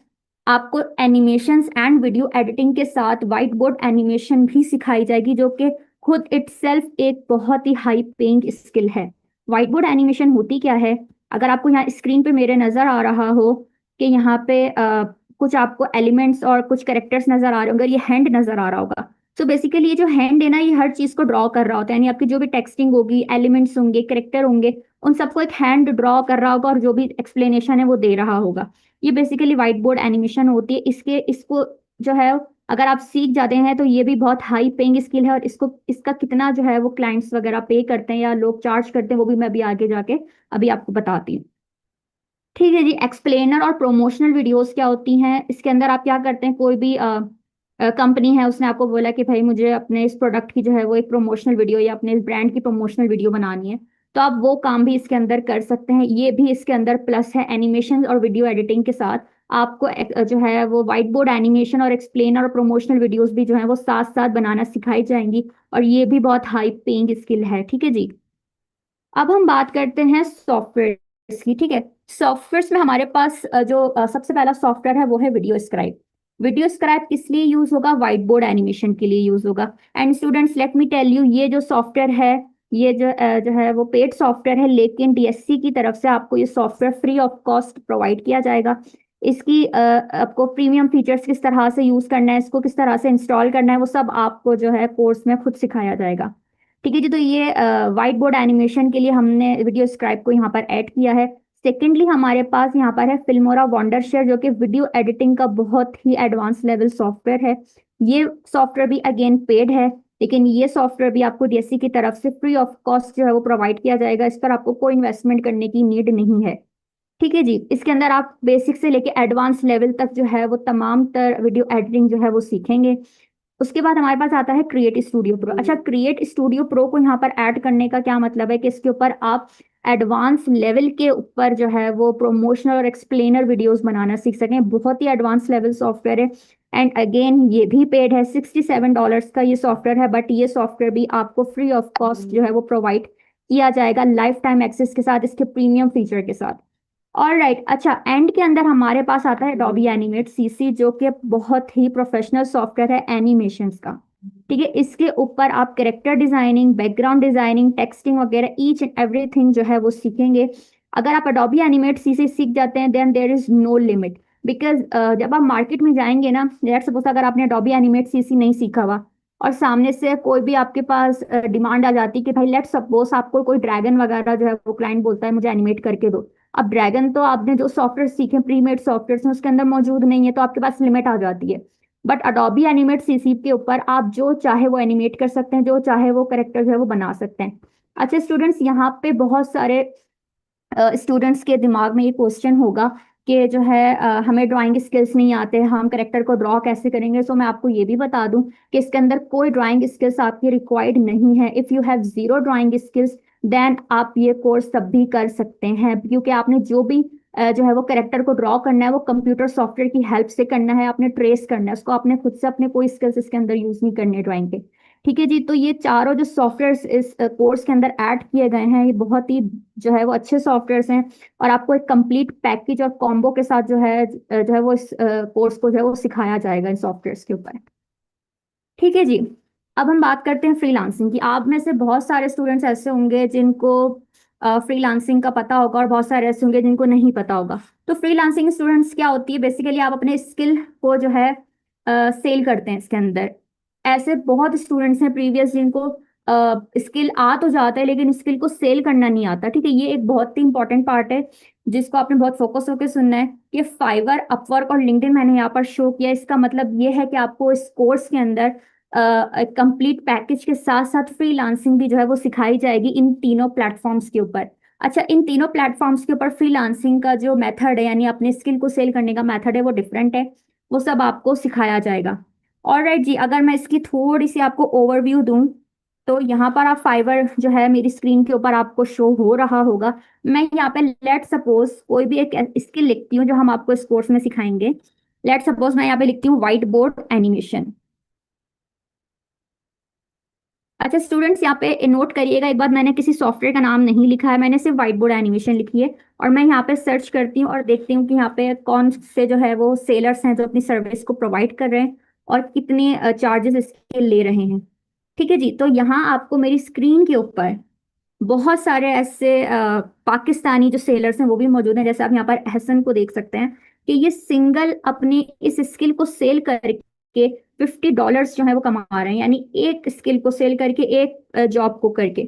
आपको एनिमेशंस एंड वीडियो एडिटिंग के साथ व्हाइट बोर्ड एनिमेशन भी सिखाई जाएगी, जो कि खुद इटसेल्फ एक बहुत ही हाई पेइंग स्किल है। व्हाइट बोर्ड एनिमेशन होती क्या है, अगर आपको यहाँ स्क्रीन पे मेरे नजर आ रहा हो कि यहाँ पे कुछ आपको एलिमेंट्स और कुछ कैरेक्टर्स नजर आ रहे होंगे, ये हैंड नजर आ रहा होगा। सो बेसिकली ये जो हैंड है ना, ये हर चीज को ड्रॉ कर रहा होता है, यानी आपकी जो भी टेक्सटिंग होगी, एलिमेंट्स होंगे, करेक्टर होंगे, उन सबको एक हैंड ड्रॉ कर रहा होगा और जो भी एक्सप्लेनेशन है वो दे रहा होगा। ये बेसिकली व्हाइट बोर्ड एनिमेशन होती है। इसको जो है अगर आप सीख जाते हैं तो ये भी बहुत हाई पेइंग स्किल है, और इसका कितना जो है वो क्लाइंट्स वगैरह पे करते हैं या लोग चार्ज करते हैं वो भी मैं अभी आगे जाके अभी आपको बताती हूँ। ठीक है जी, एक्सप्लेनर और प्रोमोशनल वीडियोस क्या होती हैं, इसके अंदर आप क्या करते हैं, कोई भी कंपनी है उसने आपको बोला कि भाई मुझे अपने इस प्रोडक्ट की जो है वो एक प्रमोशनल वीडियो या अपने इस ब्रांड की प्रमोशनल वीडियो बनानी है, तो आप वो काम भी इसके अंदर कर सकते हैं। ये भी इसके अंदर प्लस है, एनिमेशन और वीडियो एडिटिंग के साथ आपको जो है वो व्हाइट बोर्ड एनिमेशन और एक्सप्लेनर और प्रमोशनल वीडियोस भी जो है वो साथ साथ बनाना सिखाई जाएंगी, और ये भी बहुत हाई पेइंग स्किल है। ठीक है जी, अब हम बात करते हैं सॉफ्टवेयर की। ठीक है, सॉफ्टवेयर में हमारे पास जो सबसे पहला सॉफ्टवेयर है वो है वीडियो स्क्राइब। वीडियो स्क्राइब किस लिए यूज होगा, व्हाइट बोर्ड एनिमेशन के लिए यूज होगा। And students let me tell you, ये जो सॉफ्टवेयर है ये जो है वो पेड सॉफ्टवेयर है, लेकिन डीएससी की तरफ से आपको ये software free of cost provide किया जाएगा। इसकी आपको प्रीमियम फीचर्स किस तरह से यूज करना है, इसको किस तरह से इंस्टॉल करना है, वो सब आपको जो है कोर्स में खुद सिखाया जाएगा। ठीक है जी, तो ये व्हाइट बोर्ड एनिमेशन के लिए हमने वीडियो स्क्राइब को यहाँ पर ऐड किया है। सेकेंडली हमारे पास यहाँ पर है फिल्मोरा वंडरशेयर, जो कि वीडियो एडिटिंग का बहुत ही एडवांस लेवल सॉफ्टवेयर है। ये सॉफ्टवेयर भी अगेन पेड है, लेकिन ये सॉफ्टवेयर भी आपको डीएससी की तरफ से फ्री ऑफ कॉस्ट जो है वो प्रोवाइड किया जाएगा। इस पर आपको कोई इन्वेस्टमेंट करने की नीड नहीं है। ठीक है जी, इसके अंदर आप बेसिक से लेके एडवांस लेवल तक जो है वो तमाम तर वीडियो एडिटिंग जो है वो सीखेंगे। उसके बाद हमारे पास आता है क्रिएट स्टूडियो प्रो। अच्छा, क्रिएट स्टूडियो प्रो को यहाँ पर ऐड करने का क्या मतलब है कि इसके ऊपर आप एडवांस लेवल के ऊपर जो है वो प्रोमोशनल और एक्सप्लेनर वीडियोस बनाना सीख सकें। बहुत ही एडवांस लेवल सॉफ्टवेयर है, एंड अगेन ये भी पेड है। $67 का ये सॉफ्टवेयर है, बट ये सॉफ्टवेयर भी आपको फ्री ऑफ कॉस्ट जो है वो प्रोवाइड किया जाएगा, लाइफ टाइम एक्सेस के साथ, इसके प्रीमियम फीचर के साथ। और राइट, अच्छा, एंड के अंदर हमारे पास आता है Adobe Animate CC, जो कि बहुत ही प्रोफेशनल सॉफ्टवेयर है एनिमेशंस का। ठीक है, इसके ऊपर आप character designing, background designing, texting वगैरह ईच एंड एवरीथिंग जो है वो सीखेंगे। अगर आप Adobe Animate CC सीख जाते हैं then there is no limit, because जब आप मार्केट में जाएंगे ना, लेट्स सपोज अगर आपने Adobe Animate CC नहीं सीखा हुआ और सामने से कोई भी आपके पास डिमांड आ जाती कि भाई लेट्स सपोज आपको कोई ड्रैगन वगैरह जो है वो क्लाइंट बोलता है मुझे एनिमेट करके दो। अब ड्रैगन तो आपने जो सॉफ्टवेयर सीखे प्रीमेड सॉफ्टवेयर हैं उसके अंदर मौजूद नहीं है, तो आपके पास लिमिट आ जाती है। बट अडोबी एनिमेट सीसी के ऊपर आप जो चाहे वो एनिमेट कर सकते हैं, जो चाहे वो करेक्टर जो है वो बना सकते हैं। अच्छा स्टूडेंट्स, यहाँ पे बहुत सारे स्टूडेंट्स के दिमाग में ये क्वेश्चन होगा कि जो है हमें ड्राइंग स्किल्स नहीं आते, हम करेक्टर को ड्रॉ कैसे करेंगे। सो मैं आपको ये भी बता दूं कि इसके अंदर कोई ड्राइंग स्किल्स आपकी रिक्वायर्ड नहीं है। If you have zero drawing skills then आप ये कोर्स तब भी कर सकते हैं, क्योंकि आपने जो भी जो है वो कैरेक्टर को ड्रॉ करना है वो कंप्यूटर सॉफ्टवेयर की हेल्प से करना है, आपने ट्रेस करना है उसको, आपने खुद से अपने कोई स्किल्स इसके अंदर यूज नहीं करने ड्राइंग के। ठीक है जी, तो ये चारों जो सॉफ्टवेयर्स इस कोर्स के अंदर ऐड किए गए हैं, ये बहुत ही जो है वो अच्छे सॉफ्टवेयर्स हैं, और आपको एक कंप्लीट पैकेज और कॉम्बो के साथ जो है वो इस कोर्स को जो है वो सिखाया जाएगा इन सॉफ्टवेयर्स के ऊपर। ठीक है जी, अब हम बात करते हैं फ्रीलांसिंग की। आप में से बहुत सारे स्टूडेंट्स ऐसे होंगे जिनको फ्रीलांसिंग का पता होगा, और बहुत सारे ऐसे होंगे जिनको नहीं पता होगा। तो फ्रीलांसिंग स्टूडेंट्स क्या होती है, बेसिकली आप अपने स्किल को जो है सेल करते हैं इसके अंदर। ऐसे बहुत स्टूडेंट्स हैं प्रीवियस जिनको स्किल आ तो जाता है लेकिन स्किल को सेल करना नहीं आता। ठीक है, ये एक बहुत ही इंपॉर्टेंट पार्ट है जिसको आपने बहुत फोकस होकर सुनना है। कि फाइवर, अपवर्क और लिंक्डइन मैंने यहाँ पर शो किया, इसका मतलब ये है कि आपको इस कोर्स के अंदर कंप्लीट पैकेज के साथ साथ फ्रीलांसिंग भी जो है वो सिखाई जाएगी इन तीनों प्लेटफॉर्म्स के ऊपर। अच्छा, इन तीनों प्लेटफॉर्म्स के ऊपर फ्रीलांसिंग का जो मेथड है, यानी अपने स्किल को सेल करने का मेथड है, वो डिफरेंट है, वो सब आपको सिखाया जाएगा। ऑलराइट जी, अगर मैं इसकी थोड़ी सी आपको ओवरव्यू दूं, तो यहाँ पर आप फाइवर जो है मेरी स्क्रीन के ऊपर आपको शो हो रहा होगा। मैं यहाँ पे लेट सपोज कोई भी एक स्किल लिखती हूँ जो हम आपको इस कोर्स में सिखाएंगे। लेट सपोज मैं यहाँ पे लिखती हूँ व्हाइट बोर्ड एनिमेशन। अच्छा स्टूडेंट्स, यहाँ पे नोट करिएगा, एक बार मैंने किसी सॉफ्टवेयर का नाम नहीं लिखा है, मैंने सिर्फ व्हाइट बोर्ड एनिमेशन लिखी है। और मैं यहाँ पे सर्च करती हूँ और देखती हूँ कि यहाँ पे कौन से जो है वो सेलर्स हैं जो अपनी सर्विस को प्रोवाइड कर रहे हैं और कितने चार्जेस इसके ले रहे हैं। ठीक है जी, तो यहाँ आपको मेरी स्क्रीन के ऊपर बहुत सारे ऐसे पाकिस्तानी जो सेलर्स हैं वो भी मौजूद हैं। जैसे आप यहाँ पर एहसन को देख सकते हैं कि ये सिंगल अपनी इस स्किल को सेल करके $50 जो है वो कमा रहे हैं, यानी एक स्किल को सेल करके, एक जॉब को करके।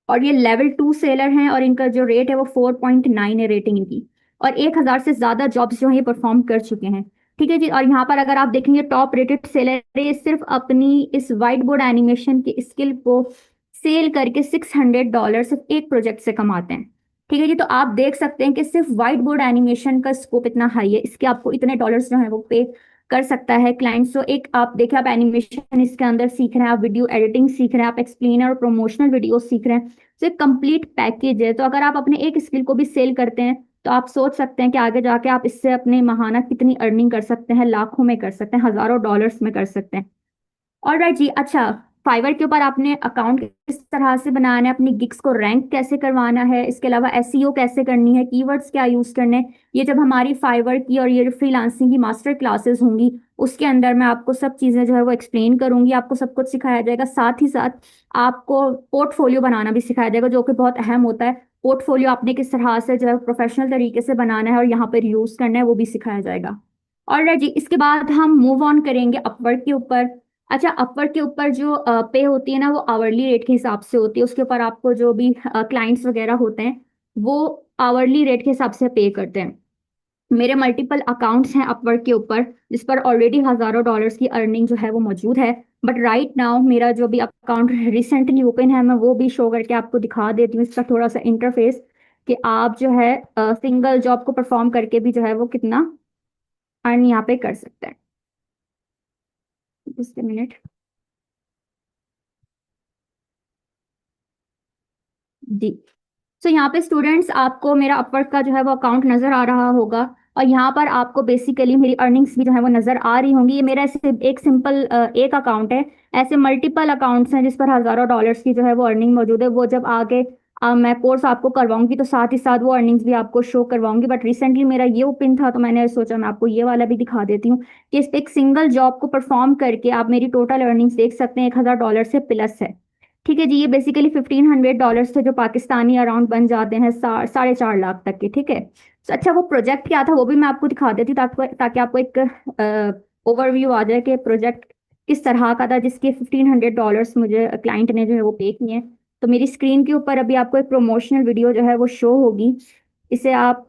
और ये लेवल 2 सेलर हैं और इनका जो रेट है वो 4.9 है रेटिंग इनकी। और 1,000 से ज्यादा जॉब्स जो है ये परफॉर्म कर चुके हैं। ठीक है जी, और यहाँ पर अगर आप देखेंगे टॉप रेटेड सेलर, ये सिर्फ अपनी इस व्हाइट बोर्ड एनिमेशन की स्किल को सेल करके $600 सिर्फ एक प्रोजेक्ट से कमाते हैं। ठीक है जी, तो आप देख सकते हैं कि सिर्फ व्हाइट बोर्ड एनिमेशन का स्कोप इतना हाई है, इसके आपको इतने डॉलर्स जो है वो पे कर सकता है क्लाइंट। सो एक आप देखिए, आप एनिमेशन इसके अंदर सीख रहे हैं, आप वीडियो एडिटिंग सीख रहे हैं, आप एक्सप्लेनर और प्रमोशनल वीडियो सीख रहे हैं। तो एक कंप्लीट पैकेज है। तो अगर आप अपने एक स्किल को भी सेल करते हैं तो आप सोच सकते हैं कि आगे जाके आप इससे अपने माहाना कितनी अर्निंग कर सकते हैं, लाखों में कर सकते हैं, हजारों डॉलर्स में कर सकते हैं। ऑलराइट जी, अच्छा फाइवर के ऊपर आपने अकाउंट किस तरह से बनाना है, अपनी गिग्स को रैंक कैसे करवाना है, इसके अलावा एसईओ कैसे करनी है, कीवर्ड्स क्या यूज करने हैं, ये जब हमारी फाइवर की और ये फ्रीलांसिंग की मास्टर क्लासेस होंगी उसके अंदर मैं आपको सब चीजें जो है वो एक्सप्लेन करूंगी, आपको सब कुछ सिखाया जाएगा। साथ ही साथ आपको पोर्टफोलियो बनाना भी सिखाया जाएगा जो कि बहुत अहम होता है। पोर्टफोलियो आपने किस तरह से जो है प्रोफेशनल तरीके से बनाना है और यहाँ पर यूज करना है वो भी सिखाया जाएगा। ऑलराइट जी, इसके बाद हम मूव ऑन करेंगे अपवर्क के ऊपर। अच्छा, अपवर्क के ऊपर जो पे होती है ना, वो आवरली रेट के हिसाब से होती है। उसके ऊपर आपको जो भी क्लाइंट्स वगैरह होते हैं वो आवरली रेट के हिसाब से पे करते हैं। मेरे मल्टीपल अकाउंट्स हैं अपवर्क के ऊपर जिस पर ऑलरेडी हजारों डॉलर्स की अर्निंग जो है वो मौजूद है। बट राइट नाउ मेरा जो भी अकाउंट रिसेंटली ओपन है, मैं वो भी शो करके आपको दिखा देती हूँ इसका थोड़ा सा इंटरफेस, कि आप जो है सिंगल जॉब को परफॉर्म करके भी जो है वो कितना अर्न यहाँ पे कर सकते हैं। जस्ट मिनट जी। सो यहाँ पे स्टूडेंट्स आपको मेरा अपवर्क का जो है वो अकाउंट नजर आ रहा होगा, और यहाँ पर आपको बेसिकली मेरी अर्निंग्स भी जो है वो नजर आ रही होंगी। ये मेरा ऐसे एक सिंपल एक अकाउंट है, ऐसे मल्टीपल अकाउंट्स हैं जिस पर हजारों डॉलर्स की जो है वो अर्निंग मौजूद है। वो जब आगे मैं कोर्स आपको करवाऊंगी तो साथ ही साथ वो अर्निंग्स भी आपको शो करवाऊंगी। बट रिसेंटली मेरा ये ओपन था तो मैंने सोचा मैं आपको ये वाला भी दिखा देती हूँ कि इस पे एक सिंगल जॉब को परफॉर्म करके आप मेरी टोटल अर्निंग्स देख सकते हैं, $1,000 से प्लस है। ठीक है जी, ये बेसिकली $1,500 थे जो पाकिस्तानी अराउंड बन जाते हैं 4.5 लाख तक के। ठीक है, तो अच्छा वो प्रोजेक्ट क्या था वो भी मैं आपको दिखा देती हूँ ताकि आपको एक ओवरव्यू आ जाए कि प्रोजेक्ट किस तरह का था जिसके $1,500 मुझे क्लाइंट ने जो है वो पे किए हैं। तो मेरी स्क्रीन के ऊपर अभी आपको एक प्रमोशनल वीडियो जो है वो शो होगी, इसे आप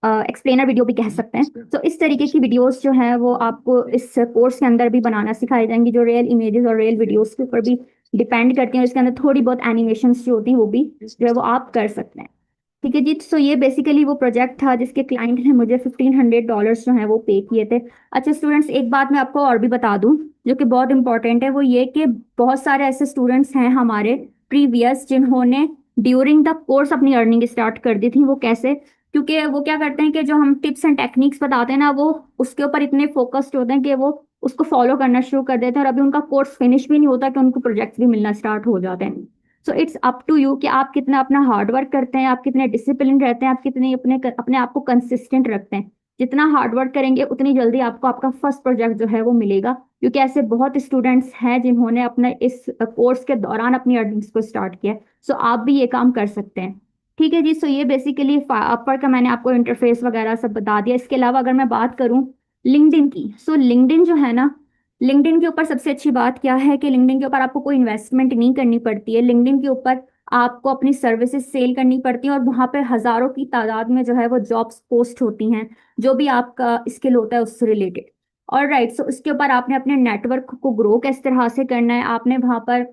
एक्सप्लेनर वीडियो भी कह सकते हैं। तो इस तरीके की वीडियोस जो हैं वो आपको इस कोर्स के अंदर भी बनाना सिखाई जाएंगी, जो रियल इमेजेस और रियल वीडियोस के ऊपर भी डिपेंड करती हैं। इसके अंदर थोड़ी बहुत एनिमेशंस जो होती हैं वो भी जो है वो आप कर सकते हैं। ठीक है जी, सो ये बेसिकली वो प्रोजेक्ट था जिसके क्लाइंट ने मुझे $1,500 जो है वो पे किए थे। अच्छा स्टूडेंट्स, एक बात मैं आपको और भी बता दूं जो कि बहुत इंपॉर्टेंट है, वो ये कि बहुत सारे ऐसे स्टूडेंट्स हैं हमारे प्रीवियस जिन्होंने ड्यूरिंग द कोर्स अपनी अर्निंग स्टार्ट कर दी थी। वो कैसे? क्योंकि वो क्या करते हैं कि जो हम टिप्स एंड टेक्निक्स बताते हैं ना, वो उसके ऊपर इतने फोकस्ड होते हैं कि वो उसको फॉलो करना शुरू कर देते हैं, और अभी उनका कोर्स फिनिश भी नहीं होता कि उनको प्रोजेक्ट्स भी मिलना स्टार्ट हो जाते हैं। So it's up to you कि आप कितना अपना हार्ड वर्क करते हैं, आप कितने डिसिप्लिन रहते हैं, आप कितने अपने अपने आप को कंसिस्टेंट रखते हैं। जितना हार्ड वर्क करेंगे उतनी जल्दी आपको आपका फर्स्ट प्रोजेक्ट जो है वो मिलेगा, क्योंकि ऐसे बहुत स्टूडेंट्स हैं जिन्होंने अपने इस कोर्स के दौरान अपनी अर्निंग्स को स्टार्ट किया। सो आप भी ये काम कर सकते हैं। ठीक है जी। सो ये बेसिकली अपर का मैंने आपको इंटरफेस वगैरह सब बता दिया। इसके अलावा अगर मैं बात करूं लिंक्डइन की, सो लिंक्डइन जो है ना, लिंक्डइन के ऊपर सबसे अच्छी बात क्या है कि लिंक्डइन के ऊपर आपको कोई इन्वेस्टमेंट नहीं करनी पड़ती है। लिंक्डइन के ऊपर आपको अपनी सर्विसेज सेल करनी पड़ती है, और वहां पे हजारों की तादाद में जो है वो जॉब्स पोस्ट होती हैं, जो भी आपका स्किल होता है उससे रिलेटेड। और राइट, सो उसके ऊपर आपने अपने नेटवर्क को ग्रो किस तरह से करना है, आपने वहां पर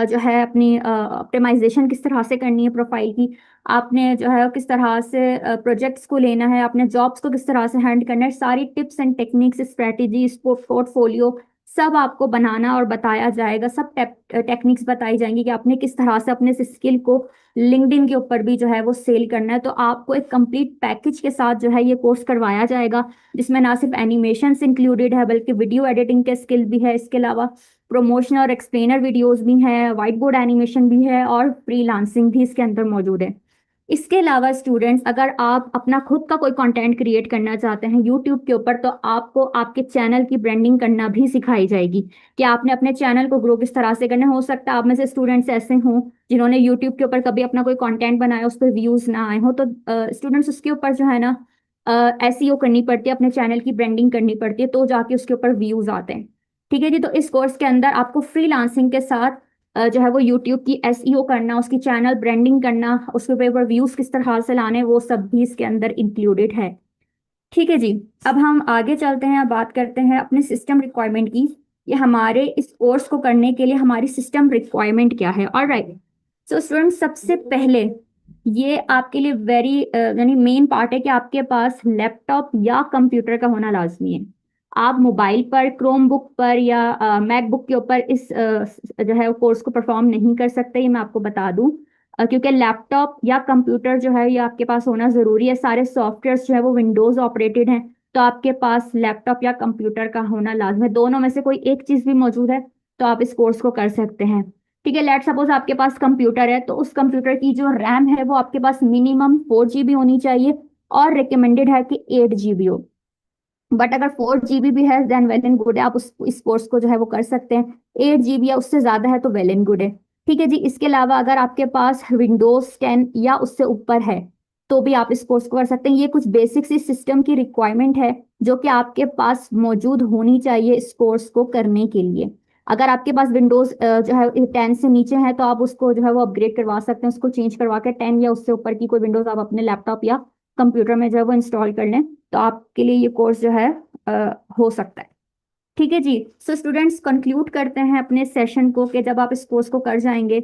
जो है अपनी ऑप्टिमाइजेशन किस तरह से करनी है प्रोफाइल की, आपने जो है किस तरह से प्रोजेक्ट्स को लेना है, आपने जॉब्स को किस तरह से हैंड करना है, सारी tips and techniques, strategies, portfolio सब आपको बनाना और बताया जाएगा। सब टेक्निक्स बताई जाएंगी कि आपने किस तरह से अपने स्किल को लिंक्डइन के ऊपर भी जो है वो सेल करना है। तो आपको एक कंप्लीट पैकेज के साथ जो है ये कोर्स करवाया जाएगा, जिसमें ना सिर्फ एनिमेशन इंक्लूडेड है बल्कि वीडियो एडिटिंग के स्किल भी है। इसके अलावा प्रमोशनल और एक्सप्लेनर वीडियोस भी हैं, वाइट बोर्ड एनिमेशन भी है, और फ्रीलांसिंग भी इसके अंदर मौजूद है। इसके अलावा स्टूडेंट्स, अगर आप अपना खुद का कोई कंटेंट क्रिएट करना चाहते हैं यूट्यूब के ऊपर, तो आपको आपके चैनल की ब्रांडिंग करना भी सिखाई जाएगी कि आपने अपने चैनल को ग्रो किस तरह से करना है। हो सकता है आप में से स्टूडेंट्स ऐसे हों जिन्होंने यूट्यूब के ऊपर कभी अपना कोई कंटेंट बनाया, उस पर व्यूज ना आए हो, तो स्टूडेंट्स उसके ऊपर जो है ना एसईओ करनी पड़ती है, अपने चैनल की ब्रांडिंग करनी पड़ती है, तो जाके उसके ऊपर व्यूज आते हैं। ठीक है जी। तो इस कोर्स के अंदर आपको फ्रीलांसिंग के साथ जो है वो यूट्यूब की एसईओ करना, उसकी चैनल ब्रांडिंग करना, उसके ऊपर व्यूज किस तरह से लाने, वो सब भी इसके अंदर इंक्लूडेड है। ठीक है जी। अब हम आगे चलते हैं, अब बात करते हैं अपने सिस्टम रिक्वायरमेंट की। ये हमारे इस कोर्स को करने के लिए हमारी सिस्टम रिक्वायरमेंट क्या है। ऑलराइट, सो स्टूडेंट, सबसे पहले ये आपके लिए वेरी यानी मेन पार्ट है कि आपके पास लैपटॉप या कंप्यूटर का होना लाजमी है। आप मोबाइल पर, क्रोम बुक पर या मैकबुक के ऊपर इस जो है कोर्स को परफॉर्म नहीं कर सकते, ये मैं आपको बता दूं। क्योंकि लैपटॉप या कंप्यूटर जो है ये आपके पास होना जरूरी है। सारे सॉफ्टवेयर जो है वो विंडोज ऑपरेटेड हैं, तो आपके पास लैपटॉप या कंप्यूटर का होना लाजमी है। दोनों में से कोई एक चीज भी मौजूद है तो आप इस कोर्स को कर सकते हैं। ठीक है। लेट सपोज आपके पास कंप्यूटर है, तो उस कंप्यूटर की जो रैम है वो आपके पास मिनिमम 4 GB होनी चाहिए, और रिकमेंडेड है कि 8 GB हो। बट अगर 4 GB भी है देन वेल एंड गुड है, आप इस कोर्स को जो है वो कर सकते हैं। 8 GB या उससे ज्यादा है तो वेल एंड गुड है। ठीक है जी। इसके अलावा अगर आपके पास विंडोज 10 या उससे ऊपर है तो भी आप इस कोर्स को कर सकते हैं। ये कुछ बेसिक्स इस सिस्टम की रिक्वायरमेंट है जो कि आपके पास मौजूद होनी चाहिए इस कोर्स को करने के लिए। अगर आपके पास विंडोज जो है 10 से नीचे है तो आप उसको जो है वो अपग्रेड करवा सकते हैं, उसको चेंज करवा के 10 या उससे ऊपर की कोई विंडोज आप अपने लैपटॉप या कंप्यूटर में जो है वो इंस्टॉल कर लें, तो आपके लिए ये कोर्स जो है हो सकता है। ठीक है जी। सो स्टूडेंट्स, कंक्लूड करते हैं अपने सेशन को कि जब आप इस कोर्स को कर जाएंगे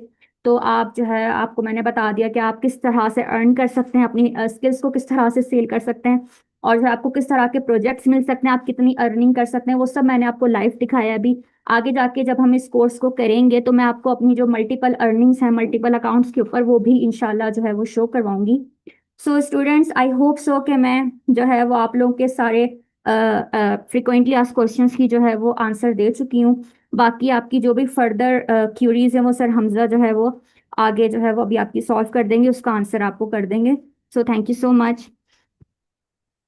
तो आप जो है, आपको मैंने बता दिया कि आप किस तरह से अर्न कर सकते हैं, अपनी स्किल्स को किस तरह से सेल कर सकते हैं, और जो है आपको किस तरह के प्रोजेक्ट्स मिल सकते हैं, आप कितनी अर्निंग कर सकते हैं, वो सब मैंने आपको लाइव दिखाया है अभी। आगे जाके जब हम इस कोर्स को करेंगे तो मैं आपको अपनी जो मल्टीपल अर्निंग्स हैं मल्टीपल अकाउंट्स के ऊपर, वो भी इंशाल्लाह जो है वो शो करवाऊंगी। So students, I hope so कि मैं जो है वो आप लोगों के सारे फ्रिक्वेंटली आस्क्ड क्वेश्चंस की जो है वो आंसर दे चुकी हूँ। बाकी आपकी जो भी फर्दर क्यूरीज है वो सर हमजा जो है वो आगे जो है वो अभी आपकी सॉल्व कर देंगे, उसका आंसर आपको कर देंगे। So thank you so much.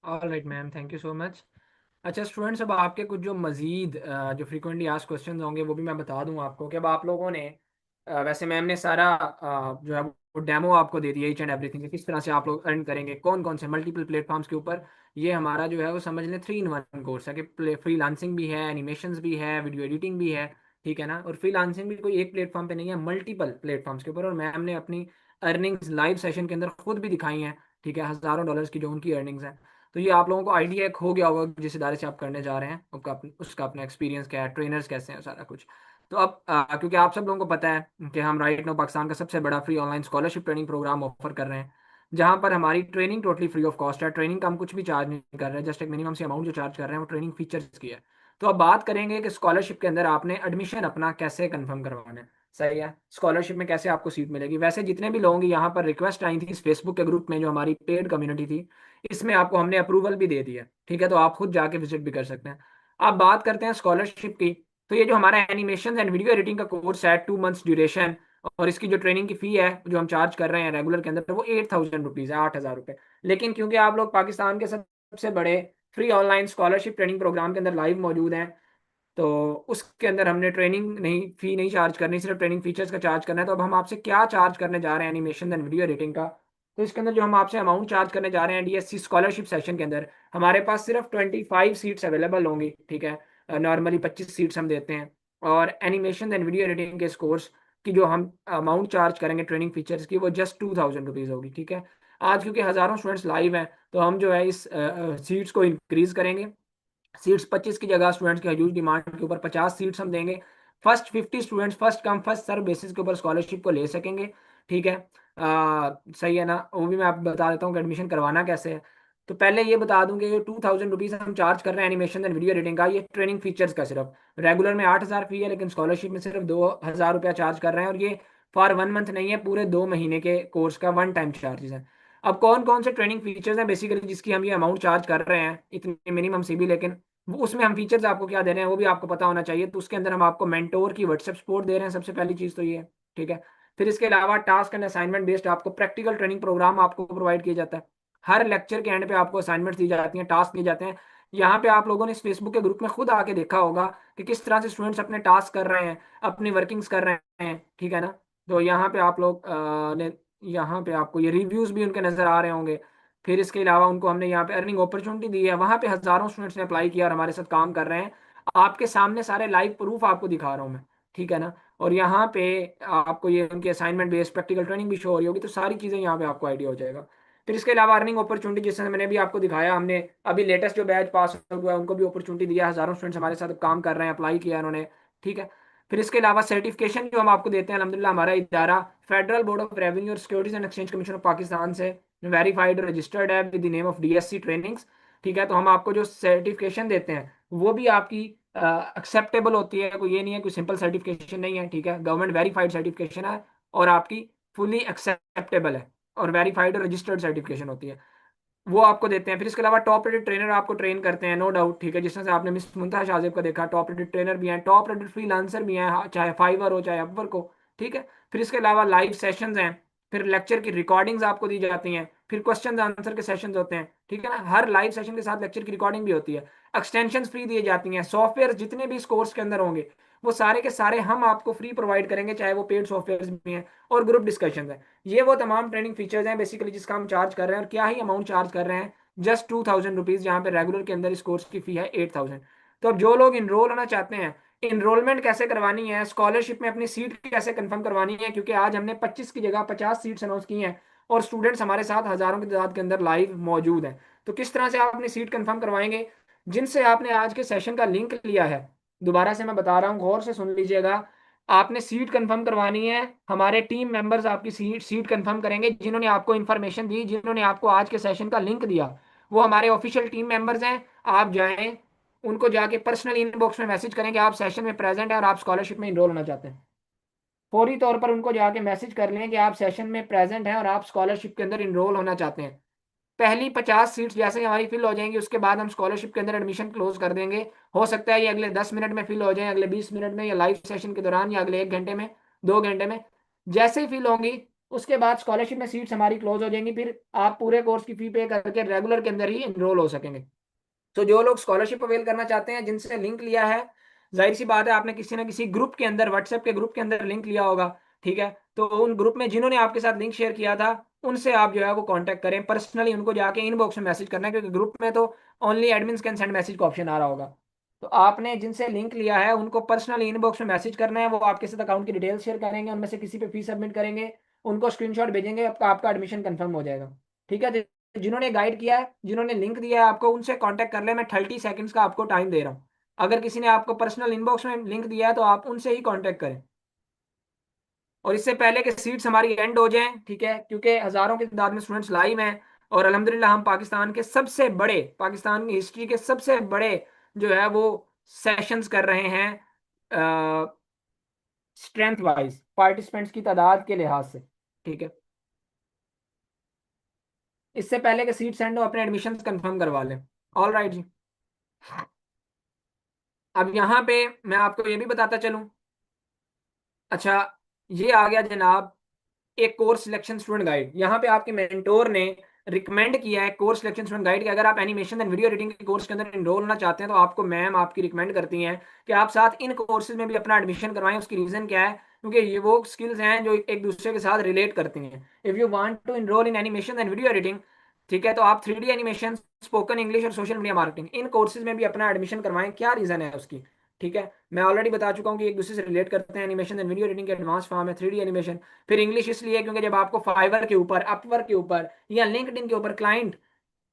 All right ma'am, thank you so much. अच्छा स्टूडेंट्स, अब आपके कुछ जो मज़ीद जो फ्रीक्वेंटली आस्क क्वेश्चन होंगे वो भी मैं बता दूं आपको कि अब आप लोगों ने वैसे मैम ने सारा जो है वो डेमो आपको दे दिया ईच एंड एवरीथिंग कि किस तरह से आप लोग अर्न करेंगे कौन कौन से मल्टीपल प्लेटफॉर्म्स के ऊपर। ये हमारा जो है वो समझ लें 3 in 1 कोर्स है कि फ्रीलांसिंग भी है, एनिमेशंस भी है, वीडियो एडिटिंग भी है। ठीक है ना। और फ्रीलांसिंग भी कोई एक प्लेटफॉर्म पे नहीं है, मल्टीपल प्लेटफॉर्म्स के ऊपर। और मैम ने अपनी अर्निंग्स लाइव सेशन के अंदर खुद भी दिखाई हैं। ठीक है, हज़ारों डॉलर्स की जो उनकी अर्निंग्स हैं। तो ये आप लोगों को आइडिया एक हो गया होगा कि जिस इदारे से आप करने जा रहे हैं उसका अपना एक्सपीरियंस क्या है, ट्रेनर्स कैसे हैं, सारा कुछ। तो अब क्योंकि आप सब लोगों को पता है कि हम राइट नाउ पाकिस्तान का सबसे बड़ा free online scholarship training programme offer कर रहे हैं, जहां पर हमारी training totally free of cost है। ट्रेनिंग का हम कुछ भी चार्ज नहीं कर रहे हैं, जस्ट एक मिनिमम सी अमाउंट जो चार्ज कर रहे हैं वो ट्रेनिंग फीचर्स की है। तो अब बात करेंगे कि स्कॉलरशिप के अंदर आपने एडमिशन अपना कैसे कंफर्म करवाना है। सही है। स्कॉलरशिप में कैसे आपको सीट मिलेगी, वैसे जितने भी लोगों की यहाँ पर रिक्वेस्ट आई थी इस फेसबुक के ग्रुप में जो हमारी पेड कम्युनिटी थी, इसमें आपको हमने अप्रूवल भी दे दिया, ठीक है, तो आप खुद जाके विजिट भी कर सकते हैं। अब बात करते हैं स्कॉलरशिप की। तो ये जो हमारा एनिमेशन एंड वीडियो एडिटिंग का कोर्स है, 2 मंथ्स ड्यूरेशन, और इसकी जो ट्रेनिंग की फी है जो हम चार्ज कर रहे हैं रेगुलर के अंदर, वो 8,000 रुपीज़ है, 8,000 रुपये। लेकिन क्योंकि आप लोग पाकिस्तान के सबसे बड़े free online scholarship training programme के अंदर लाइव मौजूद हैं, तो उसके अंदर हमने ट्रेनिंग नहीं, फी नहीं चार्ज करनी, सिर्फ ट्रेनिंग फीचर्स का चार्ज करना है। तो अब हम आपसे क्या चार्ज करने जा रहे हैं एनिमेशन एंड वीडियो एडिटिंग का। तो इसके अंदर जो हम आपसे अमाउंट चार्ज करने जा रहे हैं डीएससी स्कॉलरशिप सेशन के अंदर, हमारे पास सिर्फ 25 सीट्स अवेलेबल होंगी, ठीक है। नॉर्मली 25 सीट्स हम देते हैं। और एनिमेशन एंड वीडियो एडिटिंग के इस कोर्स की जो हम अमाउंट चार्ज करेंगे ट्रेनिंग फीचर्स की, वो जस्ट 2,000 रुपीज़ होगी, ठीक है। आज क्योंकि हज़ारों स्टूडेंट्स लाइव हैं, तो हम जो है इस सीट्स को इंक्रीज करेंगे। सीट्स 25 की जगह स्टूडेंट्स की ह्यूज डिमांड के ऊपर 50 सीट्स हम देंगे। First 50 students first come first serve basis के ऊपर स्कॉलरशिप को ले सकेंगे, ठीक है। सही है ना, वो भी मैं आपको बता देता हूँ कि एडमिशन करवाना कैसे है। तो पहले ये बता दूं कि ये 2,000 रुपीज़ हम चार्ज कर रहे हैं एनिमेशन एंड वीडियो एडिटिंग का, ये ट्रेनिंग फीचर्स का सिर्फ। रेगुलर में 8,000 फी है, लेकिन स्कॉलरशिप में सिर्फ 2,000 रुपया चार्ज कर रहे हैं, और ये फॉर 1 मंथ नहीं है, पूरे 2 महीने के कोर्स का वन टाइम चार्जेस है। अब कौन कौन से ट्रेनिंग फीचर्स हैं बेसिकली जिसकी हम ये अमाउंट चार्ज कर रहे हैं, इतनी मिनिमम सी भी, लेकिन वो उसमें हम फीचर्स आपको क्या दे रहे हैं वो भी आपको पता होना चाहिए। तो उसके अंदर हम आपको मेंटोर की व्हाट्सएप सपोर्ट दे रहे हैं, सबसे पहली चीज़ तो ये है, ठीक है। फिर इसके अलावा टास्क एंड असाइनमेंट बेस्ड आपको प्रैक्टिकल ट्रेनिंग प्रोग्राम आपको प्रोवाइड किया जाता है। हर लेक्चर के एंड पे आपको असाइनमेंट दी जाती हैं, टास्क दिए जाते हैं। यहाँ पे आप लोगों ने इस फेसबुक के ग्रुप में खुद आके देखा होगा कि किस तरह से स्टूडेंट्स अपने टास्क कर रहे हैं, अपनी वर्किंग्स कर रहे हैं, ठीक है ना। तो यहाँ पे आप लोग ने यहाँ पे आपको ये रिव्यूज भी उनके नजर आ रहे होंगे। फिर इसके अलावा उनको हमने यहाँ पे अर्निंग अपॉर्चुनिटी दी है, वहाँ पे हज़ारों स्टूडेंट्स ने अप्लाई किया और हमारे साथ काम कर रहे हैं। आपके सामने सारे लाइव प्रूफ आपको दिखा रहा हूँ मैं, ठीक है ना। और यहाँ पे आपको ये उनकी असाइनमेंट बेस्ड प्रैक्टिकल ट्रेनिंग भी शो हो रही होगी, तो सारी चीज़ें यहाँ पे आपको आइडिया हो जाएगा। फिर इसके अलावा अर्निंग अपॉर्चुनिटी, जैसे मैंने भी आपको दिखाया, हमने अभी लेटेस्ट जो बैच पास हुआ है उनको भी अपॉर्चुनिटी दिया, हज़ारों स्टूडेंट्स हमारे साथ काम कर रहे हैं, अप्लाई किया उन्होंने, ठीक है। फिर इसके अलावा सर्टिफिकेशन जो हम आपको देते हैं, अलहमदिल्ला हमारा इदारा फेडरल बोर्ड ऑफ रेवेन्यू और securities and exchange commission of Pakistan से वेरीफाइड और रजिस्टर्ड है with the name of DSC trainings, ठीक है। तो हम आपको जो सर्टिफिकेशन देते हैं वो भी आपकी एक्सेप्टेबल होती है, कोई ये नहीं है, कोई सिंपल सर्टिफिकेशन नहीं है, ठीक है, गवर्नमेंट वेरीफाइड सर्टिफिकेशन है, और आपकी फुली एक्सेप्टेबल है, और वेरीफाइड और रजिस्टर्ड सर्टिफिकेशन होती है, वो आपको देते हैं। फिर इसके अलावा टॉप रेटेड ट्रेनर आपको ट्रेन करते हैं, नो डाउट, ठीक है। जिस तरह से आपने मिस मुंतहा शाजिब का देखा, टॉप रेटेड ट्रेनर भी हैं, टॉप रेटेड फ्रीलांसर भी हैं, चाहे फाइवर हो चाहे अपवर्क हो, ठीक है। फिर इसके अलावा लाइव सेशंस हैं, फिर लेक्चर की रिकॉर्डिंग्स आपको दी जाती हैं, फिर क्वेश्चन आंसर के सेशंस होते हैं, ठीक है ना। हर लाइव सेशन के साथ लेक्चर की रिकॉर्डिंग भी होती है। एक्सटेंशन फ्री दी जाती हैं, सॉफ्टवेयर जितने भी इस कोर्स के अंदर होंगे वो सारे के सारे हम आपको फ्री प्रोवाइड करेंगे, चाहे वो पेड सॉफ्टवेयर भी हैं, और ग्रुप डिस्कशन है। ये वो तमाम ट्रेनिंग फीचर्स हैं बेसिकली जिसका हम चार्ज कर रहे हैं, और क्या ही अमाउंट चार्ज कर रहे हैं, जस्ट 2,000 रुपीज़, जहाँ पे रेगुलर के अंदर इस कोर्स की फी है 8,000। तो अब जो लोग इनरोल होना चाहते हैं, इनरोलमेंट कैसे करवानी है, स्कॉलरशिप में अपनी सीट कैसे कंफर्म करवानी है, क्योंकि आज हमने 25 की जगह 50 सीट्स अनाउंस की हैं, और स्टूडेंट्स हमारे साथ हज़ारों की तादाद के अंदर लाइव मौजूद हैं। तो किस तरह से आप अपनी सीट कंफर्म करवाएंगे, जिनसे आपने आज के सेशन का लिंक लिया है, दोबारा से मैं बता रहा हूँ, गौर से सुन लीजिएगा। आपने सीट कंफर्म करवानी है, हमारे टीम मेंबर्स आपकी सीट कंफर्म करेंगे, जिन्होंने आपको इन्फॉर्मेशन दी, जिन्होंने आपको आज के सेशन का लिंक दिया, वो हमारे ऑफिशियल टीम मेंबर्स हैं। आप जाएं, उनको जाके पर्सनल इनबॉक्स में मैसेज करें कि आप सेशन में प्रेजेंट हैं और आप स्कॉलरशिप में इनरोल होना चाहते हैं। फौरी तौर पर उनको जाके मैसेज कर लें कि आप सेशन में प्रेजेंट हैं और आप स्कॉलरशिप के अंदर इनरोल होना चाहते हैं। पहली 50 सीट्स जैसे ही हमारी फिल हो जाएंगी, उसके बाद हम स्कॉलरशिप के अंदर एडमिशन क्लोज कर देंगे। हो सकता है ये अगले 10 मिनट में फिल हो जाए, अगले 20 मिनट में, या लाइव सेशन के दौरान, या अगले 1 घंटे में, 2 घंटे में। जैसे ही फिल होंगी उसके बाद स्कॉलरशिप में सीट्स हमारी क्लोज हो जाएंगी, फिर आप पूरे कोर्स की फी पे करके रेगुलर के अंदर ही इनरोल हो सकेंगे। तो जो लोग स्कॉलरशिप अवेल करना चाहते हैं, जिनसे लिंक लिया है, जाहिर सी बात है आपने किसी ना किसी ग्रुप के अंदर, व्हाट्सएप के ग्रुप के अंदर लिंक लिया होगा, ठीक है। तो उन ग्रुप में जिन्होंने आपके साथ लिंक शेयर किया था, उनसे आप जो है वो कांटेक्ट करें पर्सनली, उनको जाके इनबॉक्स में मैसेज करना है, क्योंकि ग्रुप में तो only admin can send message का ऑप्शन आ रहा होगा। तो आपने जिनसे लिंक लिया है उनको पर्सनली इनबॉक्स में मैसेज करना है, वो आपके साथ अकाउंट की डिटेल्स शेयर करेंगे, उनमें से किसी पे फीस सबमिट करेंगे, उनको स्क्रीनशॉट भेजेंगे, आपका एडमिशन कंफर्म हो जाएगा, ठीक है। जिन्होंने गाइड किया है, जिन्होंने लिंक दिया है आपको, उनसे कांटेक्ट कर ले, मैं 30 सेकंड्स का आपको टाइम दे रहा हूँ। अगर किसी ने आपको पर्सनल इनबॉक्स में लिंक दिया है तो आप उनसे ही कांटेक्ट करें, और इससे पहले कि सीट्स हमारी एंड हो जाएं, ठीक है, क्योंकि हज़ारों की तादाद में स्टूडेंट्स लाइव हैं, और अल्हम्दुलिल्लाह हम पाकिस्तान के सबसे बड़े, पाकिस्तान की हिस्ट्री के सबसे बड़े जो है वो सेशंस कर रहे हैं स्ट्रेंथ वाइज, पार्टिसिपेंट्स की तादाद के लिहाज से, ठीक है। इससे पहले कि सीट सेंड हो अपने एडमिशन कंफर्म करवा लें। ऑल राइट जी। अब यहाँ पे मैं आपको ये भी बताता चलूं। अच्छा, ये आ गया जनाब एक कोर्स सिलेक्शन स्टूडेंट गाइड। यहाँ पे आपके मेंटोर ने रिकमेंड किया है कोर्स सिलेक्शन स्टूडेंट गाइड कि अगर आप एनिमेशन एंड वीडियो एडिटिंग के कोर्स के अंदर इनरोल होना चाहते हैं तो आपको मैम आपकी रिकमेंड करती हैं कि आप साथ इन कोर्सेज में भी अपना एडमिशन करवाएं। उसकी रीजन क्या है? क्योंकि ये वो स्किल्स हैं जो एक दूसरे के साथ रिलेट करती हैं। If you want to enrol in animation and video editing, ठीक है, तो आप 3D एनिमेशन, स्पोकन इंग्लिश और सोशल मीडिया मार्केटिंग इन कोर्सेज में भी अपना एडमिशन करवाएं। क्या रीजन है उसकी? ठीक है, मैं ऑलरेडी बता चुका हूँ कि एक दूसरे से रिलेट करते हैं। एनिमेशन एंड वीडियो एडिटिंग के एडवांस फॉर्म है 3D एनिमेशन। फिर इंग्लिश इसलिए क्योंकि जब आपको फाइवर के ऊपर, अपवर्क के ऊपर या लिंक्डइन के ऊपर क्लाइंट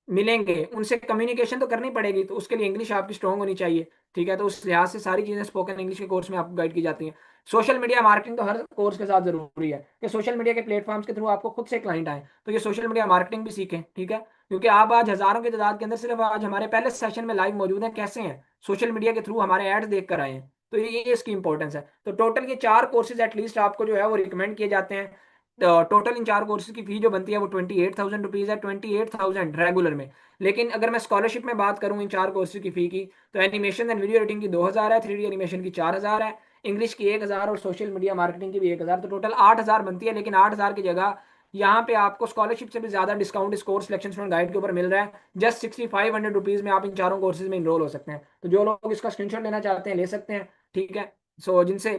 मिलेंगे, उनसे कम्युनिकेशन तो करनी पड़ेगी, तो उसके लिए इंग्लिश आपकी स्ट्रांग होनी चाहिए। ठीक है, तो उस लिहाज से सारी चीजें स्पोकन इंग्लिश के कोर्स में आपको गाइड की जाती हैं। सोशल मीडिया मार्केटिंग तो हर कोर्स के साथ जरूरी है कि सोशल मीडिया के प्लेटफॉर्म्स के थ्रू आपको खुद से क्लाइंट आए, तो ये सोशल मीडिया मार्केटिंग भी सीखें। ठीक है, क्योंकि आप आज हजारों की तादाद के अंदर सिर्फ आज हमारे पहले सेशन में लाइव मौजूद हैं, कैसे हैं? सोशल मीडिया के थ्रू हमारे एड्स देख कर आए हैं। तो ये इसकी इंपॉर्टेंस है। तो टोटल ये 4 कोर्सेज एटलीस्ट आपको जो है वो रिकमेंड किए जाते हैं। टोटल इन 4 कोर्सेज की फी जो बनती है वो 28,000 रुपीज है, 28,000 रेगुलर में। लेकिन अगर मैं स्कॉलरशिप में बात करूं इन 4 कोर्सेज की फी की, तो एनिमेशन एंड वीडियो एडिटिंग की 2,000 है, 3D एनिमेशन की 4,000 है, इंग्लिश की 1,000 और सोशल मीडिया मार्केटिंग की भी 1,000, तो टोटल 8,000 बनती है। लेकिन 8,000 की जगह यहाँ पे आपको स्कॉलरशिप से भी ज्यादा डिस्काउंट इस कोर्स सिलेक्शन स्टूडेंट गाइड के ऊपर मिल रहा है। जस्ट 6,500 रुपीज में आप इन चारों कोर्सेज में इनरोल हो सकते हैं। तो जो लोग इसका स्क्रीनशॉट लेना चाहते हैं ले सकते हैं। ठीक है, सो जिनसे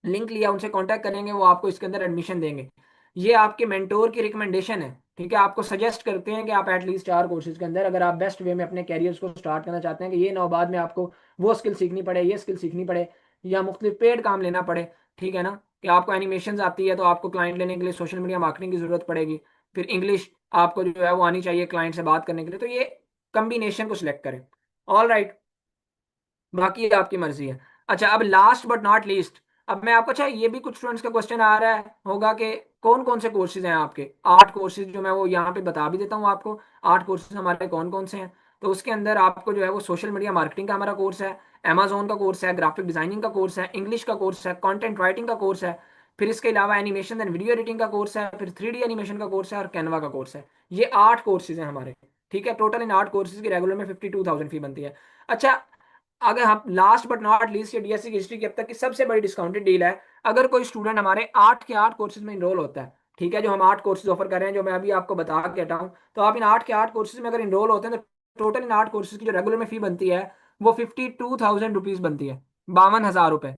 लिंक लिया उनसे कांटेक्ट करेंगे, वो आपको इसके अंदर एडमिशन देंगे। ये आपके मेंटोर की रिकमेंडेशन है। ठीक है, आपको सजेस्ट करते हैं कि आप एटलीस्ट 4 कोर्सेज के अंदर अगर आप बेस्ट वे में अपने कैरियर्स को स्टार्ट करना चाहते हैं, कि ये ना हो बाद में आपको वो स्किल सीखनी पड़े, ये स्किल सीखनी पड़े, या मुख्तलिफ पेड काम लेना पड़े। ठीक है ना, कि आपको एनिमेशन आती है तो आपको क्लाइंट लेने के लिए सोशल मीडिया मार्केटिंग की जरूरत पड़ेगी। फिर इंग्लिश आपको जो है वो आनी चाहिए क्लाइंट से बात करने के लिए। तो ये कम्बिनेशन को सिलेक्ट करें। ऑल राइट, बाकी ये आपकी मर्जी है। अच्छा, अब लास्ट बट नॉट लीस्ट, अब मैं आपको, अच्छा ये भी कुछ स्टूडेंट्स का क्वेश्चन आ रहा है होगा कि कौन कौन से कोर्सेज हैं आपके। 8 कोर्सेज जो मैं वो यहाँ पे बता भी देता हूँ आपको। 8 कोर्सेज हमारे कौन कौन से हैं। तो उसके अंदर आपको जो है वो सोशल मीडिया मार्केटिंग का हमारा कोर्स है, अमेजोन का कोर्स है, ग्राफिक डिजाइनिंग का कोर्स है, इंग्लिश का कोर्स है, कंटेंट राइटिंग का कोर्स है, फिर इसके अलावा एनिमेशन एंड वीडियो एडिटिंग का कोर्स है, फिर 3D एनिमेशन का कोर्स है और कैनवा का कोर्स है। ये 8 कोर्सेज हैं हमारे। ठीक है, टोटल इन 8 कोर्सेज की रेगुलर में 52,000 फी बनती है। अच्छा, अगर हम लास्ट बट नॉट लीस्ट, ये डीएससी की हिस्ट्री की अब तक की सबसे बड़ी डिस्काउंटेड डील है। अगर कोई स्टूडेंट हमारे 8 के 8 कोर्सेज में इनरोल होता है, ठीक है, जो हम 8 कोर्सेज ऑफर कर रहे हैं जो मैं अभी आपको बता के हटाऊं, तो आप इन 8 के 8 कोर्सेज में अगर इनरोल होते हैं तो टोटल इन 8 कोर्सेज की जो रेगुलर में फी बनती है वो 52,000 रुपीज बनती है, 52,000 रुपए।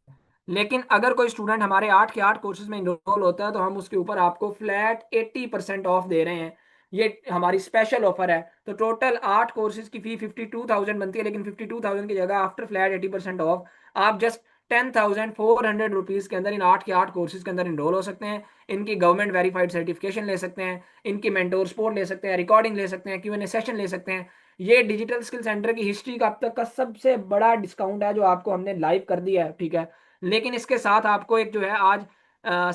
लेकिन अगर कोई स्टूडेंट हमारे 8 के 8 कोर्सेज में इनरोल होता है तो हम उसके ऊपर आपको फ्लैट 80% ऑफ दे रहे हैं। ये हमारी स्पेशल ऑफर है। तो टोटल 8 कोर्सेज की फी 52,000 बनती है, लेकिन 52,000 की जगह आफ्टर फ्लैट 80% ऑफ आप जस्ट 10,400 रुपीज के अंदर इन 8 के 8 कोर्सेज के अंदर इनरोल हो सकते हैं। इनकी गवर्नमेंट वेरीफाइड सर्टिफिकेशन ले सकते हैं, इनकी मेंटोर सपोर्ट ले सकते हैं, रिकॉर्डिंग ले सकते हैं, क्यूएनए सेशन ले सकते हैं। ये डिजिटल स्किल सेंटर की हिस्ट्री का अब तक का सबसे बड़ा डिस्काउंट है जो आपको हमने लाइव कर दिया है। ठीक है, लेकिन इसके साथ आपको एक जो है आज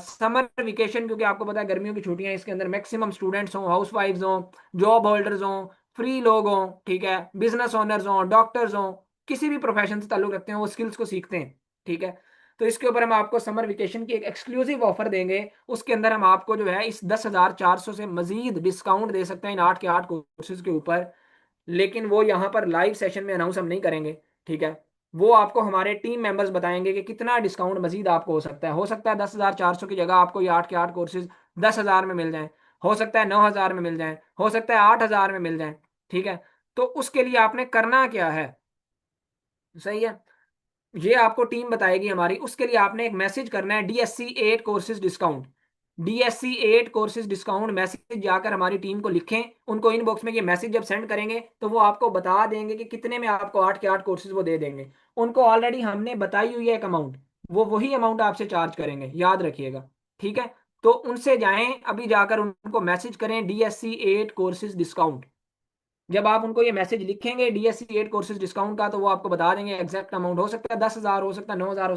समर वेकेशन, क्योंकि आपको पता है गर्मियों की छुट्टियां, इसके अंदर मैक्सिमम स्टूडेंट्स हों, हाउस वाइफ्स हों, जॉब होल्डर्स हों, फ्री लोग हों, ठीक है, बिजनेस ओनर्स हों, डॉक्टर्स हों, किसी भी प्रोफेशन से ताल्लुक रखते हैं वो स्किल्स को सीखते हैं। ठीक है, तो इसके ऊपर हम आपको समर वेकेशन की एक एक्सक्लूसिव ऑफर देंगे। उसके अंदर हम आपको जो है इस 10,400 से मजीद डिस्काउंट दे सकते हैं इन 8 के 8 कोर्सेज के ऊपर। लेकिन वो यहाँ पर लाइव सेशन में अनाउंस हम नहीं करेंगे। ठीक है, वो आपको हमारे टीम मेंबर्स बताएंगे कि कितना डिस्काउंट मजीद आपको हो सकता है। 10,400 की जगह आपको ये 8 के 8 कोर्सेज 10,000 में मिल जाएं, हो सकता है 9,000 में मिल जाएं, हो सकता है 8,000 में मिल जाएं। ठीक है, तो उसके लिए आपने करना क्या है? सही है, ये आपको टीम बताएगी हमारी। उसके लिए आपने एक मैसेज करना है, DSC 8 courses discount. DSC 8 courses discount message जाकर हमारी टीम को लिखें। उनको इनबॉक्स में ये मैसेज जब सेंड करेंगे तो वो आपको बता देंगे कि कितने में आपको 8 के 8 कोर्सेज वो दे देंगे। उनको ऑलरेडी हमने बताई हुई है एक अमाउंट, वो वही अमाउंट आपसे चार्ज करेंगे, याद रखिएगा। ठीक है, तो उनसे जाएं अभी जाकर उनको मैसेज करें DSC 8 कोर्सेज डिस्काउंट। जब आप उनको ये मैसेज लिखेंगे DSC 8 कोर्सेज डिस्काउंट का, तो वो आपको बता देंगे एग्जैक्ट अमाउंट। हो सकता है 10,000, हो सकता है 9,000, हो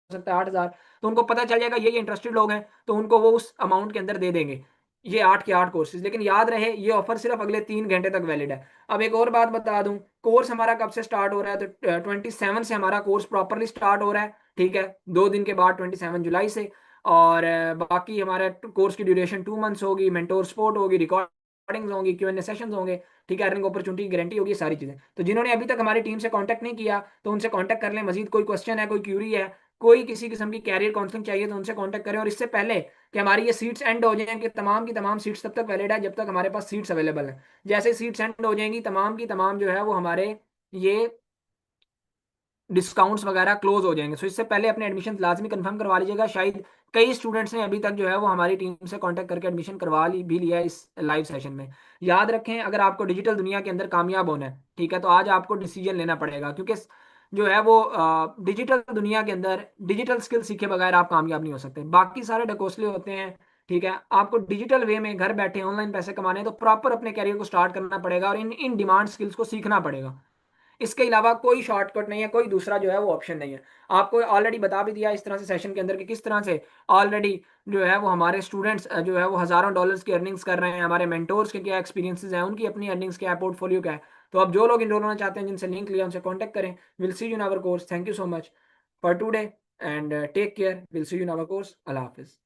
सकता है 8,000। तो उनको पता चल जाएगा ये इंटरेस्टेड लोग हैं, तो उनको वो उस अमाउंट के अंदर दे देंगे ये 8 के 8 कोर्सेज। लेकिन याद रहे ये ऑफर सिर्फ अगले 3 घंटे तक वैलिड है। अब एक और बात बता दूं, कोर्स हमारा कब से स्टार्ट हो रहा है, तो 27 से हमारा कोर्स प्रॉपरली स्टार्ट हो रहा है। ठीक है, 2 दिन के बाद 27 जुलाई से। और बाकी हमारे कोर्स की ड्यूरेशन 2 मंथ्स होगी, मेंटोर सपोर्ट होगी, रिकॉर्डिंग्स होंगी, क्यू एन ए सेशंस होंगे। ठीक है, अर्निंग अपॉर्चुनिटी की गारंटी होगी, सारी चीजें। तो जिन्होंने अभी तक हमारी टीम से कांटेक्ट नहीं किया तो उनसे कांटेक्ट कर लें। मजीद कोई क्वेश्चन है, कोई क्यूरी है, कोई किसी किस्म की कैरियर काउंसलिंग चाहिए तो उनसे कांटेक्ट करें। और इससे पहले कि हमारी ये सीट्स एंड हो जाएं, कि तमाम की तमाम सीट्स तब तक वैलिड है जब तक हमारे पास सीट्स अवेलेबल है। जैसे सीट्स एंड हो जाएंगी, तमाम की तमाम जो है वो हमारे ये डिस्काउंट्स वगैरह क्लोज हो जाएंगे। सो इससे पहले अपने एडमिशन लाजमी कंफर्म करवा लीजिएगा। शायद कई स्टूडेंट्स ने अभी तक जो है वो हमारी टीम से कांटेक्ट करके एडमिशन करवा ली भी लिया है इस लाइव सेशन में। याद रखें, अगर आपको डिजिटल दुनिया के अंदर कामयाब होना है, ठीक है, तो आज आपको डिसीजन लेना पड़ेगा, क्योंकि जो है वो डिजिटल दुनिया के अंदर डिजिटल स्किल सीखे बगैर आप कामयाब नहीं हो सकते। बाकी सारे ढकोसले होते हैं। ठीक है, आपको डिजिटल वे में घर बैठे ऑनलाइन पैसे कमाने हैं, तो प्रॉपर अपने करियर को स्टार्ट करना पड़ेगा और इन इन डिमांड स्किल्स को सीखना पड़ेगा। इसके अलावा कोई शॉर्टकट नहीं है, कोई दूसरा जो है वो ऑप्शन नहीं है। आपको ऑलरेडी बता भी दिया इस तरह से सेशन के अंदर कि किस तरह से ऑलरेडी जो है वो हमारे स्टूडेंट्स जो है वो हजारों डॉलर्स की अर्निंग्स कर रहे हैं, हमारे मेंटोर्स के क्या एक्सपीरियंसेस हैं, उनकी अपनी अर्निंग्स क्या है, पोर्टफोलियो क्या है। तो अब जो लोग इनरोल होना चाहते हैं, जिनसे लिंक लिया, उनसे कॉन्टैक्ट करें। Will see you in our course. Thank you so much for today and take care. Will see you in our course. अल्लाह हाफिज।